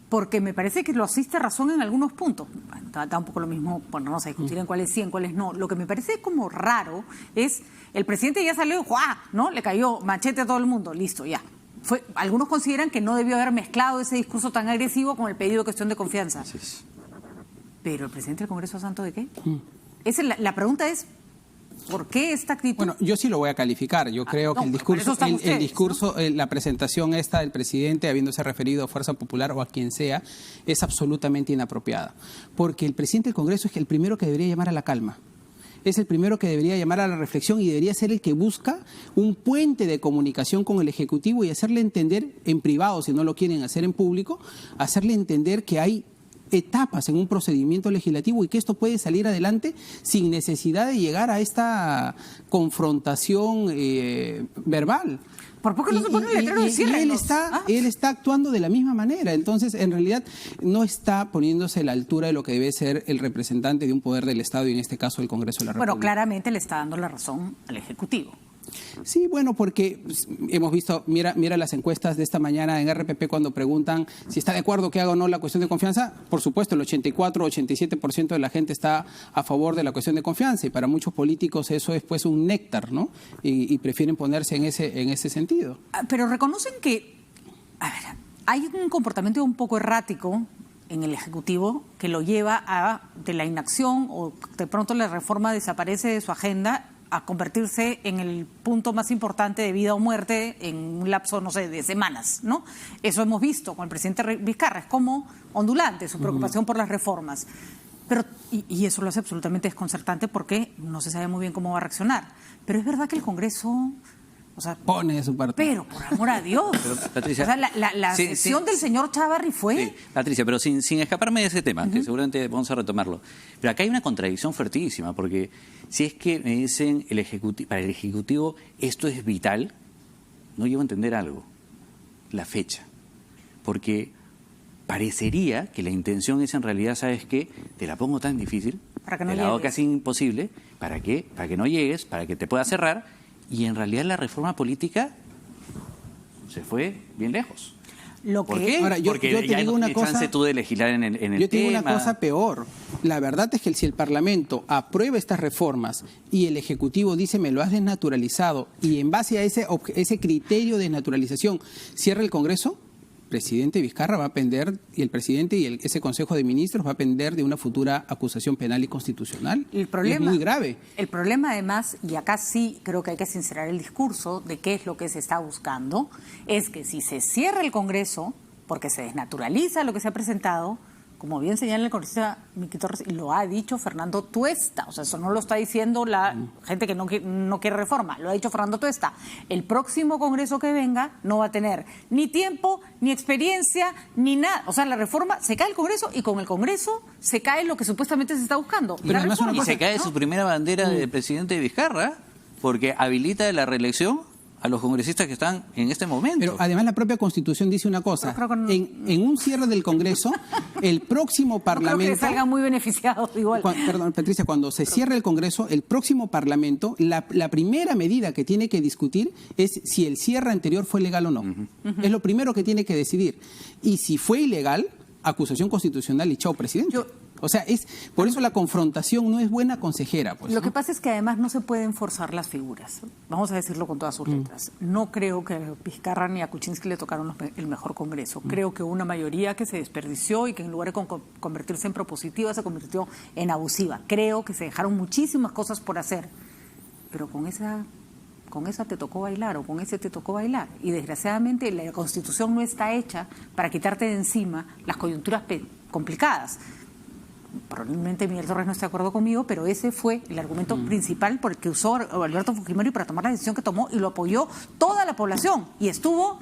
Speaker 3: porque me parece que lo asiste razón en algunos puntos. Da un poco lo mismo ponernos a discutir en cuáles sí, en cuáles no. Lo que me parece como raro es, el presidente ya salió, ¡guau!, ¿no? Le cayó machete a todo el mundo, listo, ya. Algunos consideran que no debió haber mezclado ese discurso tan agresivo con el pedido de cuestión de confianza.
Speaker 11: Así es.
Speaker 3: Pero el presidente del Congreso, ¿santo de qué? La pregunta es, ¿por qué esta actitud?
Speaker 4: Bueno, yo sí lo voy a calificar. Yo creo que el discurso, la presentación esta del presidente, habiéndose referido a Fuerza Popular o a quien sea, es absolutamente inapropiada. Porque el presidente del Congreso es el primero que debería llamar a la calma. Es el primero que debería llamar a la reflexión y debería ser el que busca un puente de comunicación con el Ejecutivo y hacerle entender en privado, si no lo quieren hacer en público, hacerle entender que hay etapas en un procedimiento legislativo y que esto puede salir adelante sin necesidad de llegar a esta confrontación verbal.
Speaker 3: ¿Por poco no se pone el letrero de cierre?
Speaker 4: Él está actuando de la misma manera. Entonces, en realidad, no está poniéndose a la altura de lo que debe ser el representante de un poder del Estado y en este caso el Congreso de la República.
Speaker 3: Bueno, claramente le está dando la razón al Ejecutivo.
Speaker 4: Sí, bueno, porque hemos visto, mira las encuestas de esta mañana en RPP cuando preguntan si está de acuerdo que haga o no la cuestión de confianza. Por supuesto, el 84-87% de la gente está a favor de la cuestión de confianza y para muchos políticos eso es pues un néctar, ¿no? Y prefieren ponerse en ese sentido.
Speaker 3: Pero reconocen que, hay un comportamiento un poco errático en el Ejecutivo que lo lleva de la inacción o de pronto la reforma desaparece de su agenda a convertirse en el punto más importante de vida o muerte en un lapso, no sé, de semanas, ¿no? Eso hemos visto con el presidente Vizcarra, es como ondulante su preocupación por las reformas. Pero, y eso lo hace absolutamente desconcertante porque no se sabe muy bien cómo va a reaccionar. Pero es verdad que el Congreso, O sea,
Speaker 4: pone de su parte.
Speaker 3: Pero, por amor a Dios.
Speaker 11: Pero, Patricia,
Speaker 3: o sea, la sesión del señor Chávarri fue...
Speaker 11: Sí, Patricia, pero sin escaparme de ese tema, que seguramente vamos a retomarlo. Pero acá hay una contradicción fuertísima, porque si es que me dicen para el Ejecutivo esto es vital, no llego a entender algo, la fecha. Porque parecería que la intención es en realidad, ¿sabes qué? Te la pongo tan difícil,
Speaker 3: para que no
Speaker 11: te la hago
Speaker 3: llegues.
Speaker 11: casi imposible, ¿para qué? Para que no llegues, para que te puedas cerrar, y en realidad la reforma política se fue bien lejos. ¿Por qué?
Speaker 4: Ahora,
Speaker 11: porque
Speaker 4: yo te
Speaker 11: ya
Speaker 4: digo
Speaker 11: no
Speaker 4: una
Speaker 11: tienes
Speaker 4: cosa,
Speaker 11: chance tú de legislar en el tema.
Speaker 4: Yo te digo una cosa peor. La verdad es que si el Parlamento aprueba estas reformas y el Ejecutivo dice me lo has desnaturalizado y en base a ese criterio de desnaturalización cierra el Congreso, el presidente Vizcarra va a pender, y el presidente y ese Consejo de Ministros va a pender de una futura acusación penal y constitucional.
Speaker 3: El problema,
Speaker 4: es muy grave.
Speaker 3: El problema además, y acá sí creo que hay que sincerar el discurso de qué es lo que se está buscando, es que si se cierra el Congreso, porque se desnaturaliza lo que se ha presentado, como bien señala el congresista Miki Torres, y lo ha dicho Fernando Tuesta, o sea, eso no lo está diciendo la gente que no quiere reforma, lo ha dicho Fernando Tuesta. El próximo Congreso que venga no va a tener ni tiempo, ni experiencia, ni nada. O sea, la reforma, se cae el Congreso y con el Congreso se cae lo que supuestamente se está buscando.
Speaker 11: Pero
Speaker 3: la reforma,
Speaker 11: y se cae su primera bandera de presidente Vizcarra, porque habilita la reelección a los congresistas que están en este momento.
Speaker 4: Pero además la propia Constitución dice una cosa, en un cierre del Congreso, el próximo Parlamento...
Speaker 3: No creo que salgan muy beneficiados igual.
Speaker 4: Perdón, Patricia, cuando se cierre el Congreso, el próximo Parlamento, la primera medida que tiene que discutir es si el cierre anterior fue legal o no. Es lo primero que tiene que decidir. Y si fue ilegal, acusación constitucional y chao, presidente. O sea, por eso la confrontación no es buena consejera. Pues,
Speaker 3: lo que pasa es que además no se pueden forzar las figuras. Vamos a decirlo con todas sus letras. No creo que a Vizcarra ni a Kuczynski le tocaron el mejor Congreso. Creo que una mayoría que se desperdició y que en lugar de convertirse en propositiva se convirtió en abusiva. Creo que se dejaron muchísimas cosas por hacer, pero con esa te tocó bailar o con ese te tocó bailar. Y desgraciadamente la Constitución no está hecha para quitarte de encima las coyunturas complicadas. Probablemente Miguel Torres no esté de acuerdo conmigo, pero ese fue el argumento principal por el que usó Alberto Fujimori para tomar la decisión que tomó y lo apoyó toda la población. Y estuvo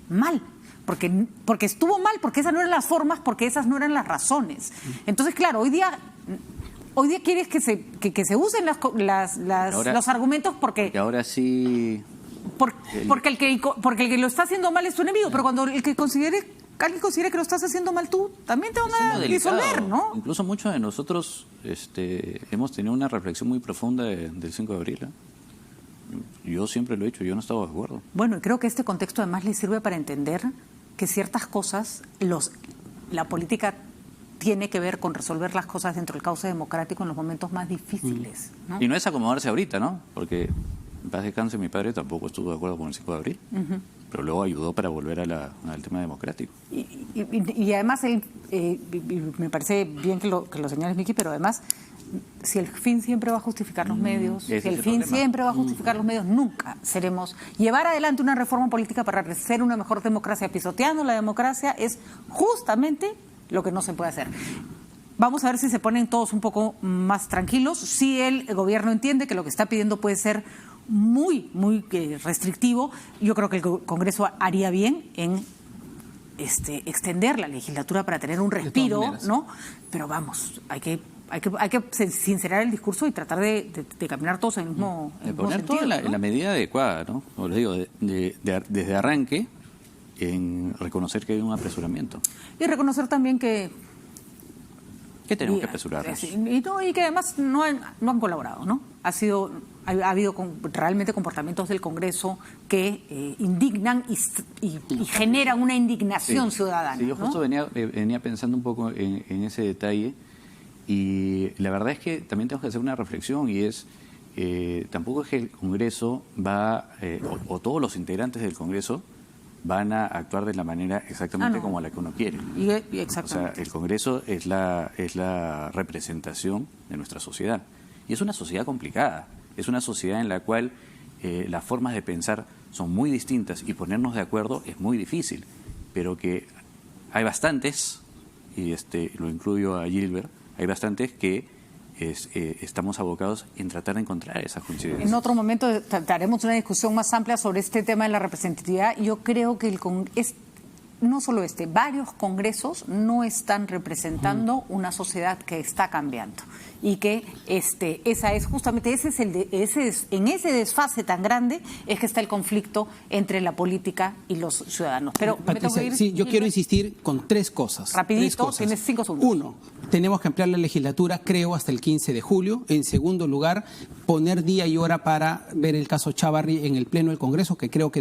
Speaker 3: mal, porque estuvo mal, porque esas no eran las formas, porque esas no eran las razones. Entonces, claro, hoy día quieres que se usen los argumentos porque...
Speaker 11: Y ahora sí...
Speaker 3: Porque el que lo está haciendo mal es tu enemigo, pero cuando alguien considere que lo estás haciendo mal tú, también te van a disolver, ¿no?
Speaker 11: Incluso muchos de nosotros hemos tenido una reflexión muy profunda del 5 de abril. Yo siempre lo he dicho, yo no estaba de acuerdo.
Speaker 3: Bueno, y creo que este contexto además le sirve para entender que ciertas cosas, la política tiene que ver con resolver las cosas dentro del cauce democrático en los momentos más difíciles, ¿no?
Speaker 11: Y no es acomodarse ahorita, ¿no? Porque, en paz descanse, mi padre tampoco estuvo de acuerdo con el 5 de abril. Pero luego ayudó para volver al tema democrático.
Speaker 3: Y además, me parece bien que lo señales, Miki, pero además, si el fin siempre va a justificar los medios, si el fin siempre va a justificar los medios, nunca seremos... Llevar adelante una reforma política para ser una mejor democracia, pisoteando la democracia, es justamente lo que no se puede hacer. Vamos a ver si se ponen todos un poco más tranquilos, si el gobierno entiende que lo que está pidiendo puede ser muy restrictivo. Yo creo que el Congreso haría bien en extender la legislatura para tener un respiro, ¿no? Pero vamos, hay que sincerar el discurso y tratar de caminar todos en el mismo
Speaker 11: poner
Speaker 3: sentido,
Speaker 11: todo
Speaker 3: ¿no?
Speaker 11: en la medida adecuada, ¿no? Como les digo, desde arranque, en reconocer que hay un apresuramiento.
Speaker 3: Y reconocer también que
Speaker 11: tenemos que apresurarnos.
Speaker 3: Y que además no han colaborado, ¿no? Ha habido realmente comportamientos del Congreso que indignan y generan una indignación ciudadana.
Speaker 11: Sí, yo justo
Speaker 3: ¿no?
Speaker 11: venía pensando un poco en ese detalle, y la verdad es que también tenemos que hacer una reflexión, y es, tampoco es que el Congreso va, o todos los integrantes del Congreso van a actuar de la manera exactamente como la que uno quiere.
Speaker 3: Exactamente.
Speaker 11: O sea, el Congreso es la representación de nuestra sociedad. Y es una sociedad complicada. Es una sociedad en la cual las formas de pensar son muy distintas y ponernos de acuerdo es muy difícil. Pero que hay bastantes, y lo incluyo a Gilbert, hay bastantes que estamos abocados en tratar de encontrar esas coincidencias.
Speaker 3: En otro momento haremos una discusión más amplia sobre este tema de la representatividad. Yo creo que no solo varios congresos no están representando una sociedad que está cambiando y que esa es justamente en ese desfase tan grande es que está el conflicto entre la política y los ciudadanos. Pero
Speaker 4: Patricia, sí, yo quiero insistir con 3 cosas.
Speaker 3: Rapidito, tienes 5 segundos.
Speaker 4: 1, tenemos que ampliar la legislatura, creo, hasta el 15 de julio. En segundo lugar, poner día y hora para ver el caso Chávarri en el Pleno del Congreso, que creo que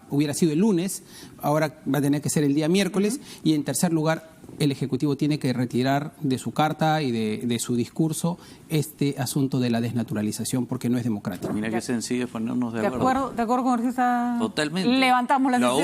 Speaker 4: hubiera sido el lunes, ahora va a tener que ser el día miércoles. Y en tercer lugar, el Ejecutivo tiene que retirar de su carta y de su discurso este asunto de la desnaturalización, porque no es democrático.
Speaker 11: Mira qué sencillo es ponernos de acuerdo.
Speaker 3: ¿De acuerdo con Orgista?
Speaker 11: Totalmente.
Speaker 3: Levantamos la sesión.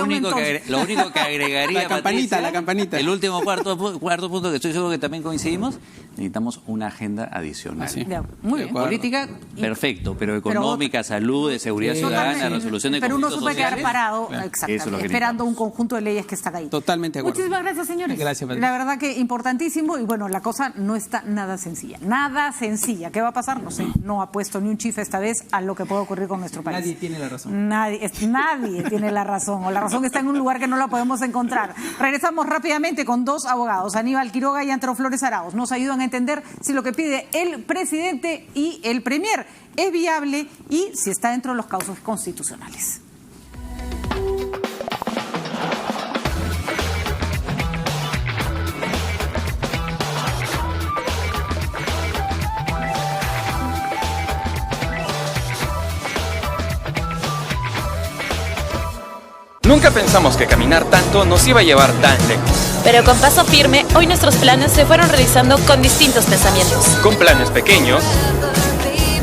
Speaker 11: Lo único que agregaría,
Speaker 4: la campanita.
Speaker 11: El último cuarto punto, que estoy seguro que también coincidimos, necesitamos una agenda adicional.
Speaker 4: Sí.
Speaker 3: Muy bien.
Speaker 11: Política, perfecto, pero económica, salud, de seguridad ciudadana, resolución de conflictos sociales.
Speaker 3: Pero uno se puede quedar parado, exactamente, esperando un conjunto de leyes que están ahí.
Speaker 4: Totalmente de acuerdo.
Speaker 3: Muchísimas gracias, señores.
Speaker 4: Gracias, Patricia.
Speaker 3: La verdad que importantísimo, y bueno, la cosa no está nada sencilla. Nada sencilla. ¿Qué va a pasar? No sé. No ha puesto ni un chif esta vez a lo que puede ocurrir con nuestro país.
Speaker 4: Nadie tiene la razón.
Speaker 3: Nadie tiene la razón, o la razón está en un lugar que no la podemos encontrar. Regresamos rápidamente con 2 abogados, Aníbal Quiroga y Antero Flores Arauz. Nos ayudan a entender si lo que pide el presidente y el premier es viable y si está dentro de los cauces constitucionales.
Speaker 13: Nunca pensamos que caminar tanto nos iba a llevar tan lejos.
Speaker 10: Pero con paso firme, hoy nuestros planes se fueron realizando con distintos pensamientos.
Speaker 13: Con planes pequeños,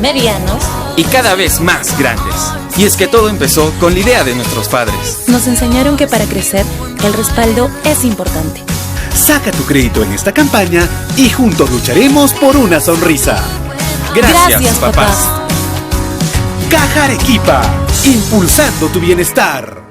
Speaker 10: medianos
Speaker 13: y cada vez más grandes. Y es que todo empezó con la idea de nuestros padres.
Speaker 10: Nos enseñaron que para crecer, el respaldo es importante.
Speaker 14: Saca tu crédito en esta campaña y juntos lucharemos por una sonrisa.
Speaker 13: Gracias, papás.
Speaker 14: Caja Arequipa, impulsando tu bienestar.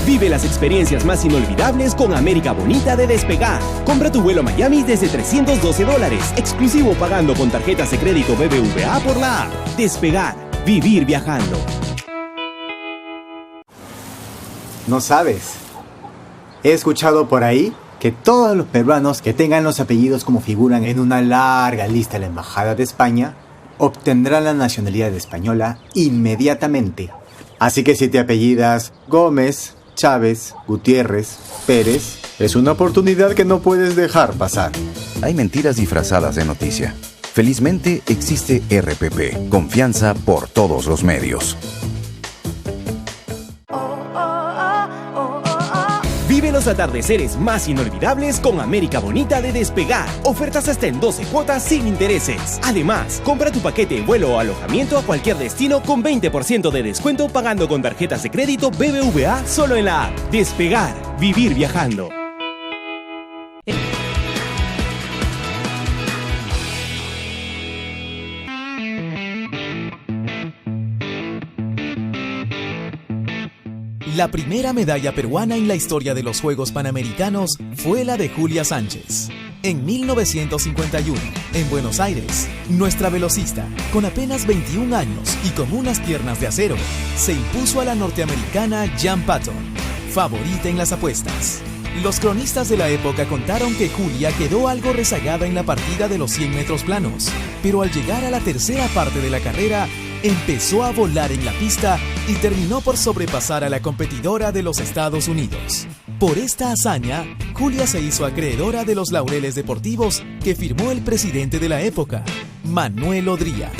Speaker 14: Vive las experiencias más inolvidables con América Bonita de Despegar. Compra tu vuelo a Miami desde $312, exclusivo pagando con tarjetas de crédito BBVA por la app. Despegar, vivir viajando.
Speaker 15: No sabes. He escuchado por ahí que todos los peruanos que tengan los apellidos como figuran en una larga lista de la Embajada de España obtendrán la nacionalidad española inmediatamente. Así que si te apellidas Gómez, Chávez, Gutiérrez, Pérez, es una oportunidad que no puedes dejar pasar.
Speaker 16: Hay mentiras disfrazadas de noticia. Felizmente existe RPP, confianza por todos los medios.
Speaker 14: Vive los atardeceres más inolvidables con América Bonita de Despegar. Ofertas hasta en 12 cuotas sin intereses. Además, compra tu paquete de vuelo o alojamiento a cualquier destino con 20% de descuento pagando con tarjetas de crédito BBVA solo en la app. Despegar, vivir viajando.
Speaker 17: La primera medalla peruana en la historia de los Juegos Panamericanos fue la de Julia Sánchez. En 1951, en Buenos Aires, nuestra velocista, con apenas 21 años y con unas piernas de acero, se impuso a la norteamericana Jan Patton, favorita en las apuestas. Los cronistas de la época contaron que Julia quedó algo rezagada en la partida de los 100 metros planos, pero al llegar a la tercera parte de la carrera, empezó a volar en la pista y terminó por sobrepasar a la competidora de los Estados Unidos. Por esta hazaña, Julia se hizo acreedora de los laureles deportivos que firmó el presidente de la época, Manuel Odría.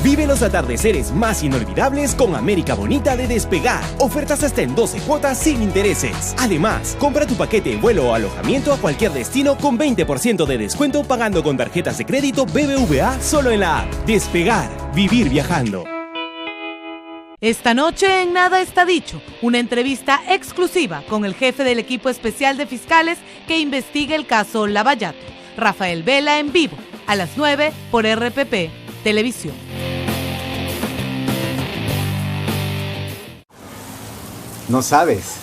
Speaker 14: Vive los atardeceres más inolvidables con América Bonita de Despegar. Ofertas hasta en 12 cuotas sin intereses. Además, compra tu paquete de vuelo o alojamiento a cualquier destino con 20% de descuento pagando con tarjetas de crédito BBVA solo en la app. Despegar, vivir viajando.
Speaker 18: Esta noche en Nada está dicho, una entrevista exclusiva con el jefe del equipo especial de fiscales que investiga el caso Lavallato, Rafael Vela, en vivo, a las 9 por RPP. Televisión.
Speaker 15: No sabes.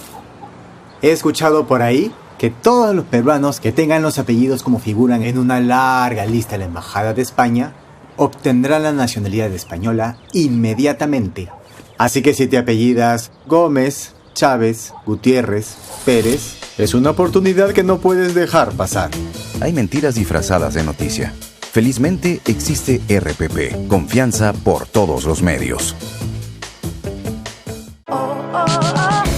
Speaker 15: He escuchado por ahí que todos los peruanos que tengan los apellidos como figuran en una larga lista de la Embajada de España obtendrán la nacionalidad española inmediatamente. Así que si te apellidas Gómez, Chávez, Gutiérrez, Pérez, es una oportunidad que no puedes dejar pasar.
Speaker 16: Hay mentiras disfrazadas de noticia. Felizmente existe RPP, confianza por todos los medios.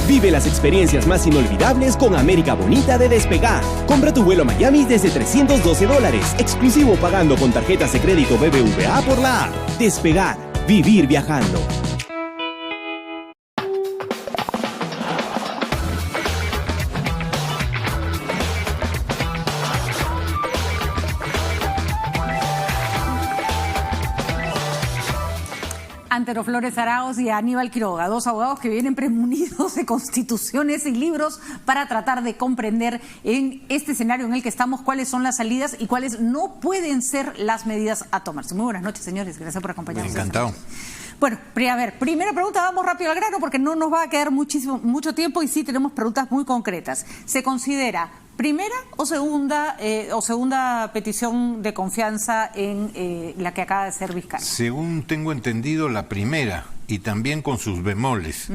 Speaker 14: Vive las experiencias más inolvidables con América Bonita de Despegar. Compra tu vuelo a Miami desde $312, exclusivo pagando con tarjetas de crédito BBVA por la app. Despegar, vivir viajando.
Speaker 3: Antero Flores Arauz y Aníbal Quiroga, dos abogados que vienen premunidos de constituciones y libros para tratar de comprender en este escenario en el que estamos cuáles son las salidas y cuáles no pueden ser las medidas a tomarse. Muy buenas noches, señores. Gracias por acompañarnos.
Speaker 6: Encantado.
Speaker 3: Bueno, a ver, primera pregunta, vamos rápido al grano porque no nos va a quedar mucho tiempo y sí tenemos preguntas muy concretas. ¿Se considera primera o segunda petición de confianza en la que acaba de ser Vizcarra?
Speaker 19: Según tengo entendido, la primera, y también con sus bemoles.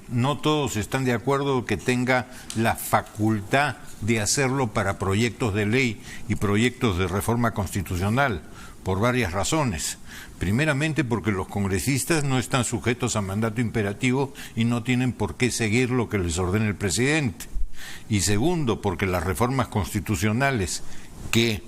Speaker 19: No todos están de acuerdo que tenga la facultad de hacerlo para proyectos de ley y proyectos de reforma constitucional, por varias razones. Primeramente porque los congresistas no están sujetos a mandato imperativo y no tienen por qué seguir lo que les ordene el presidente. Y segundo, porque las reformas constitucionales que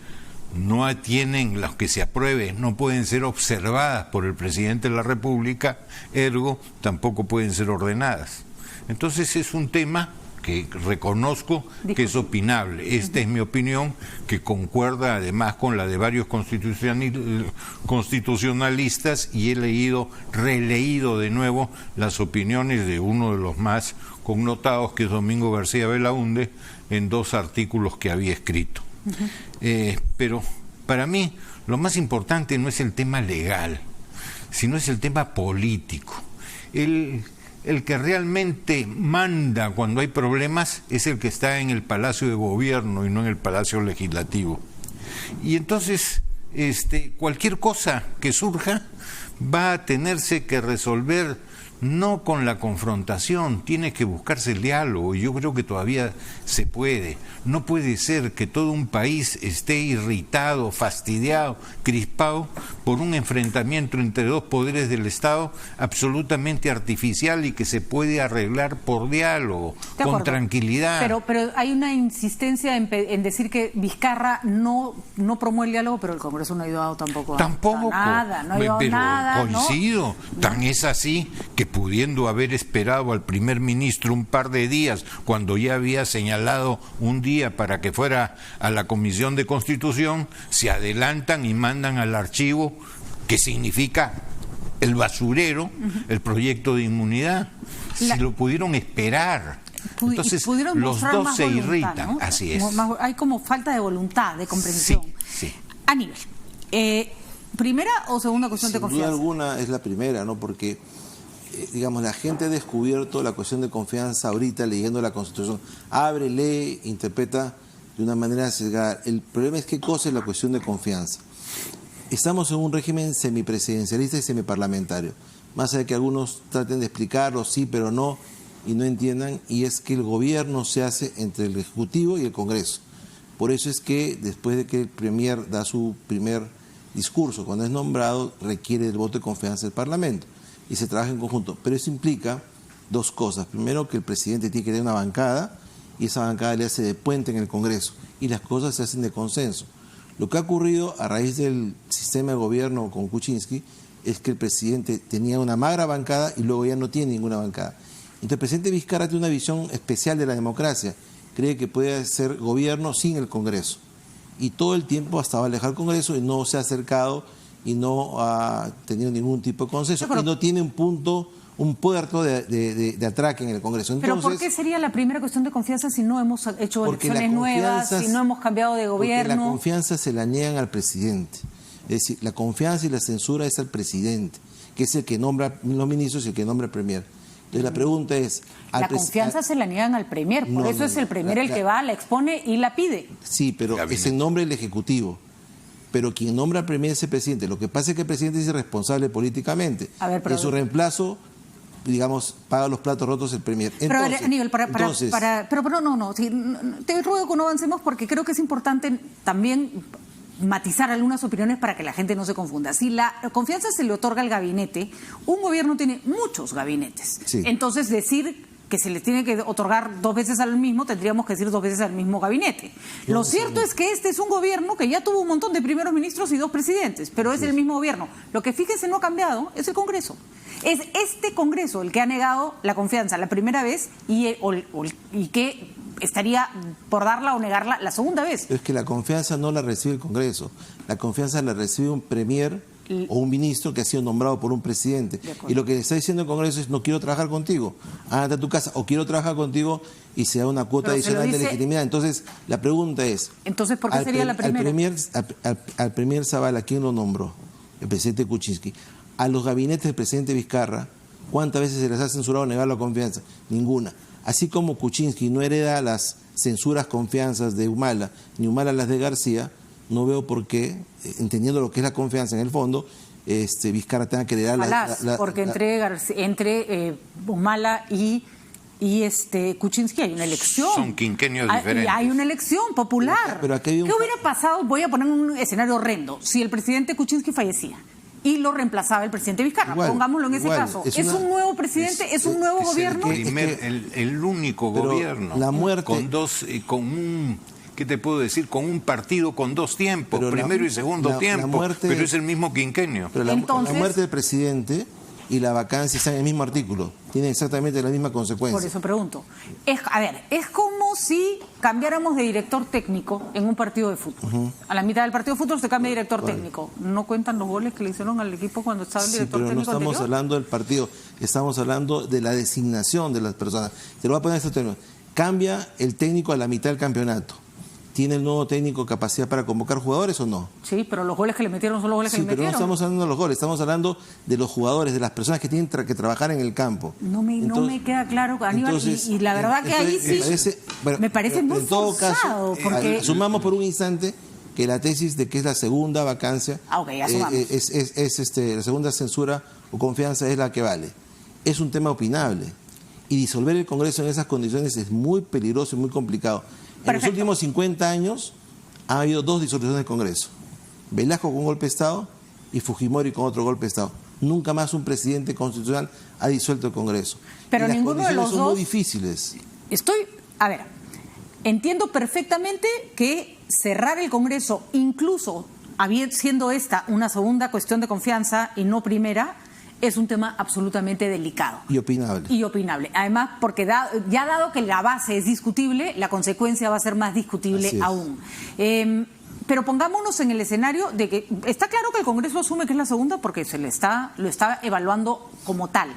Speaker 19: no tienen, las que se aprueben, no pueden ser observadas por el presidente de la República, ergo, tampoco pueden ser ordenadas. Entonces es un tema que reconozco que es opinable. Esta es mi opinión, que concuerda además con la de varios constitucionalistas, y he releído de nuevo las opiniones de uno de los más connotados, que es Domingo García Belaúnde, en 2 artículos que había escrito. Pero para mí lo más importante no es el tema legal, sino es el tema político. El que realmente manda cuando hay problemas es el que está en el Palacio de Gobierno y no en el Palacio Legislativo. Y entonces cualquier cosa que surja va a tenerse que resolver no con la confrontación, tiene que buscarse el diálogo, y yo creo que todavía se puede. No puede ser que todo un país esté irritado, fastidiado, crispado por un enfrentamiento entre 2 poderes del Estado absolutamente artificial y que se puede arreglar por diálogo, con tranquilidad.
Speaker 3: Pero hay una insistencia en decir que Vizcarra no promueve el diálogo, pero el Congreso no ha ayudado tampoco.
Speaker 19: Tampoco.
Speaker 3: Nada, no ha ayudado nada.
Speaker 19: Coincido, ¿no? Tan es así que pudiendo haber esperado al primer ministro un par de días, cuando ya había señalado un día para que fuera a la Comisión de Constitución, se adelantan y mandan al archivo, que significa el basurero, el proyecto de inmunidad. Si lo pudieron esperar. Entonces los dos se irritan, ¿no? Así es.
Speaker 3: Hay como falta de voluntad, de comprensión.
Speaker 19: Sí.
Speaker 3: Aníbal, ¿primera o segunda cuestión de confianza?
Speaker 20: Sin duda alguna es la primera, ¿no? Porque digamos, la gente ha descubierto la cuestión de confianza ahorita leyendo la Constitución. Abre, lee, interpreta de una manera sesgada. El problema es qué cosa es la cuestión de confianza. Estamos en un régimen semipresidencialista y semiparlamentario. Más allá de que algunos traten de explicarlo, sí, pero no, y no entiendan, y es que el gobierno se hace entre el Ejecutivo y el Congreso. Por eso es que después de que el Premier da su primer discurso, cuando es nombrado, requiere el voto de confianza del Parlamento y se trabaja en conjunto. Pero eso implica 2 cosas. Primero, que el presidente tiene que tener una bancada y esa bancada le hace de puente en el Congreso y las cosas se hacen de consenso. Lo que ha ocurrido a raíz del sistema de gobierno con Kuczynski es que el presidente tenía una magra bancada y luego ya no tiene ninguna bancada. Entonces el presidente Vizcarra tiene una visión especial de la democracia. Cree que puede hacer gobierno sin el Congreso. Y todo el tiempo ha estado alejado del Congreso y no se ha acercado y no ha tenido ningún tipo de consenso. Y no tiene un puerto de atraque en el Congreso. Entonces,
Speaker 3: ¿pero por qué sería la primera cuestión de confianza si no hemos hecho elecciones nuevas, si no hemos cambiado de gobierno?
Speaker 20: Porque la confianza se la niegan al presidente. Es decir, la confianza y la censura es al presidente, que es el que nombra los ministros y el que nombra al premier. Entonces la pregunta es...
Speaker 3: La confianza se la niegan al premier, por eso es el premier el que va, la expone y la pide.
Speaker 20: Sí, pero es en nombre del Ejecutivo. Pero quien nombra al premier es el presidente. Lo que pasa es que el presidente es irresponsable políticamente.
Speaker 3: A ver, pero...
Speaker 20: En su reemplazo, digamos, paga los platos rotos el premier.
Speaker 3: Pero a ver, Aníbal, te ruego que no avancemos porque creo que es importante también matizar algunas opiniones para que la gente no se confunda. Si la confianza se le otorga al gabinete, un gobierno tiene muchos gabinetes. Sí. Entonces, decir que se les tiene que otorgar 2 veces al mismo, tendríamos que decir 2 veces al mismo gabinete. Lo cierto es que este es un gobierno que ya tuvo un montón de primeros ministros y 2 presidentes, pero es el mismo gobierno. Lo que, fíjese, no ha cambiado es el Congreso. Es este Congreso el que ha negado la confianza la primera vez y que estaría por darla o negarla la segunda vez.
Speaker 20: Pero es que la confianza no la recibe el Congreso, la confianza la recibe un premier o un ministro que ha sido nombrado por un presidente. Y lo que está diciendo el Congreso es: no quiero trabajar contigo, ándate a tu casa, o quiero trabajar contigo, y se da una cuota adicional de legitimidad. Entonces, la pregunta es...
Speaker 3: Entonces, ¿por qué sería la primera?
Speaker 20: Al premier Zavala, ¿quién lo nombró? El presidente Kuczynski. A los gabinetes del presidente Vizcarra, ¿cuántas veces se les ha censurado negar la confianza? Ninguna. Así como Kuczynski no hereda las censuras confianzas de Humala, ni Humala las de García, no veo por qué, entendiendo lo que es la confianza en el fondo, Vizcarra tenga que heredar
Speaker 3: porque entre Humala y Kuczynski hay una elección.
Speaker 19: Son quinquenios diferentes.
Speaker 3: Y hay una elección popular.
Speaker 20: Pero
Speaker 3: ¿Qué hubiera pasado? Voy a poner un escenario horrendo. Si el presidente Kuczynski fallecía y lo reemplazaba el presidente Vizcarra, pongámoslo en ese caso. ¿Es un nuevo presidente? ¿Es un nuevo gobierno?
Speaker 19: El único gobierno.
Speaker 20: La muerte...
Speaker 19: ¿Qué te puedo decir? Con un partido con 2 tiempos, primero y segundo tiempo, pero es el mismo quinquenio.
Speaker 20: Pero la muerte del presidente y la vacancia están en el mismo artículo, tienen exactamente la misma consecuencia.
Speaker 3: Por eso pregunto. Es como si cambiáramos de director técnico en un partido de fútbol. A la mitad del partido de fútbol se cambia de director técnico. ¿No cuentan los goles que le hicieron al equipo cuando estaba el director técnico
Speaker 20: pero no estamos hablando del partido, estamos hablando de la designación de las personas. Te lo voy a poner en este término. Cambia el técnico a la mitad del campeonato. ¿Tiene el nuevo técnico capacidad para convocar jugadores o no?
Speaker 3: Sí, pero los goles que le metieron son los goles que le metieron.
Speaker 20: Pero no estamos hablando de los goles, estamos hablando de los jugadores, de las personas que tienen que trabajar en el campo.
Speaker 3: No me queda claro, Aníbal, y la verdad que ahí sí me parece muy forzado. Porque...
Speaker 20: Asumamos por un instante que la tesis de que es la segunda vacancia, la segunda censura o confianza es la que vale. Es un tema opinable. Y disolver el Congreso en esas condiciones es muy peligroso y muy complicado. En los últimos 50 años ha habido 2 disoluciones del Congreso. Velasco con un golpe de Estado y Fujimori con otro golpe de Estado. Nunca más un presidente constitucional ha disuelto el Congreso.
Speaker 3: Pero
Speaker 20: y
Speaker 3: ninguno de los
Speaker 20: son
Speaker 3: dos...
Speaker 20: muy difíciles.
Speaker 3: Entiendo perfectamente que cerrar el Congreso, incluso siendo esta una segunda cuestión de confianza y no primera, es un tema absolutamente delicado.
Speaker 20: Y opinable.
Speaker 3: Además, porque ya dado que la base es discutible, la consecuencia va a ser más discutible aún. Pero pongámonos en el escenario de que está claro que el Congreso asume que es la segunda porque lo está evaluando como tal.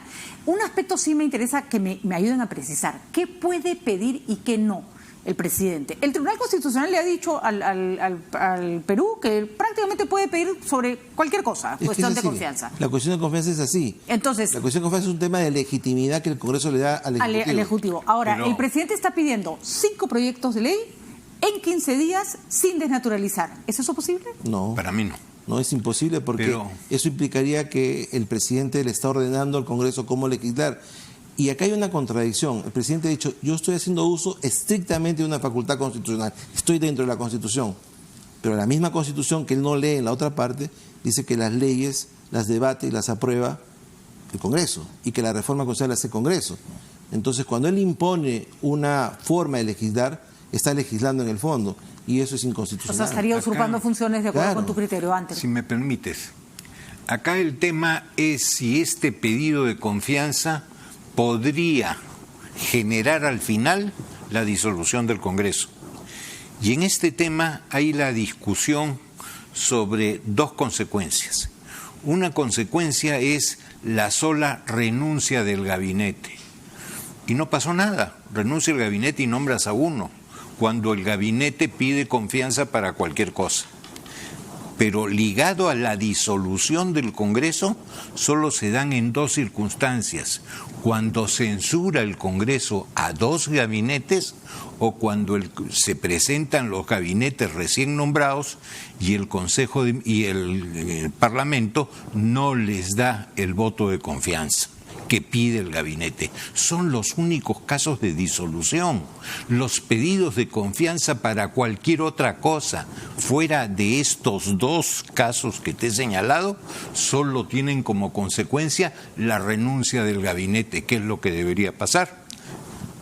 Speaker 3: Un aspecto sí me interesa que me ayuden a precisar. ¿Qué puede pedir y qué no el presidente? El Tribunal Constitucional le ha dicho al Perú que prácticamente puede pedir sobre cualquier cosa, cuestión de confianza.
Speaker 20: La cuestión de confianza es así.
Speaker 3: Entonces,
Speaker 20: la cuestión de confianza es un tema de legitimidad que el Congreso le da al Ejecutivo.
Speaker 3: Ahora, el presidente está pidiendo 5 proyectos de ley en 15 días sin desnaturalizar. ¿Es eso posible?
Speaker 20: No.
Speaker 19: Para mí no.
Speaker 20: No es imposible porque eso implicaría que el presidente le está ordenando al Congreso cómo legislar. Y acá hay una contradicción. El presidente ha dicho: yo estoy haciendo uso estrictamente de una facultad constitucional, estoy dentro de la Constitución. Pero la misma Constitución que él no lee en la otra parte dice que las leyes las debate y las aprueba el Congreso y que la reforma constitucional la hace el Congreso. Entonces, cuando él impone una forma de legislar, está legislando en el fondo y eso es inconstitucional.
Speaker 3: O sea, estaría usurpando funciones de acuerdo con tu criterio antes.
Speaker 19: Si me permites, acá el tema es si este pedido de confianza podría generar al final la disolución del Congreso. Y en este tema hay la discusión sobre 2 consecuencias. Una consecuencia es la sola renuncia del gabinete. Y no pasó nada. Renuncia el gabinete y nombras a uno, cuando el gabinete pide confianza para cualquier cosa. pero ligado a la disolución del Congreso, solo se dan en dos circunstancias: cuando censura el Congreso a dos gabinetes o cuando se presentan los gabinetes recién nombrados y el Consejo y el Parlamento no les da el voto de confianza que pide el gabinete. Son los únicos casos de disolución. Los pedidos de confianza para cualquier otra cosa fuera de estos dos casos que te he señalado solo tienen como consecuencia la renuncia del gabinete, que es lo que debería pasar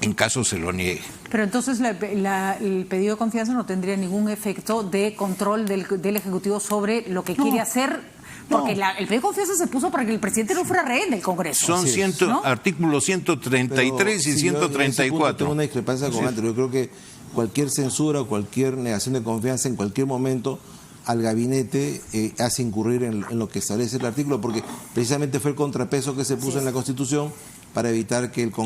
Speaker 19: en caso se lo niegue.
Speaker 3: Pero entonces el pedido de confianza no tendría ningún efecto de control del Ejecutivo sobre lo que quiere hacer. Porque el pedido de confianza se puso para que el presidente no fuera rehén del Congreso.
Speaker 19: Son artículos 133 y 134.
Speaker 20: Tengo una discrepancia con Andrew. Yo creo que cualquier censura o cualquier negación de confianza en cualquier momento al gabinete hace incurrir en lo que establece el artículo, porque precisamente fue el contrapeso que se puso en la Constitución para evitar que el Congreso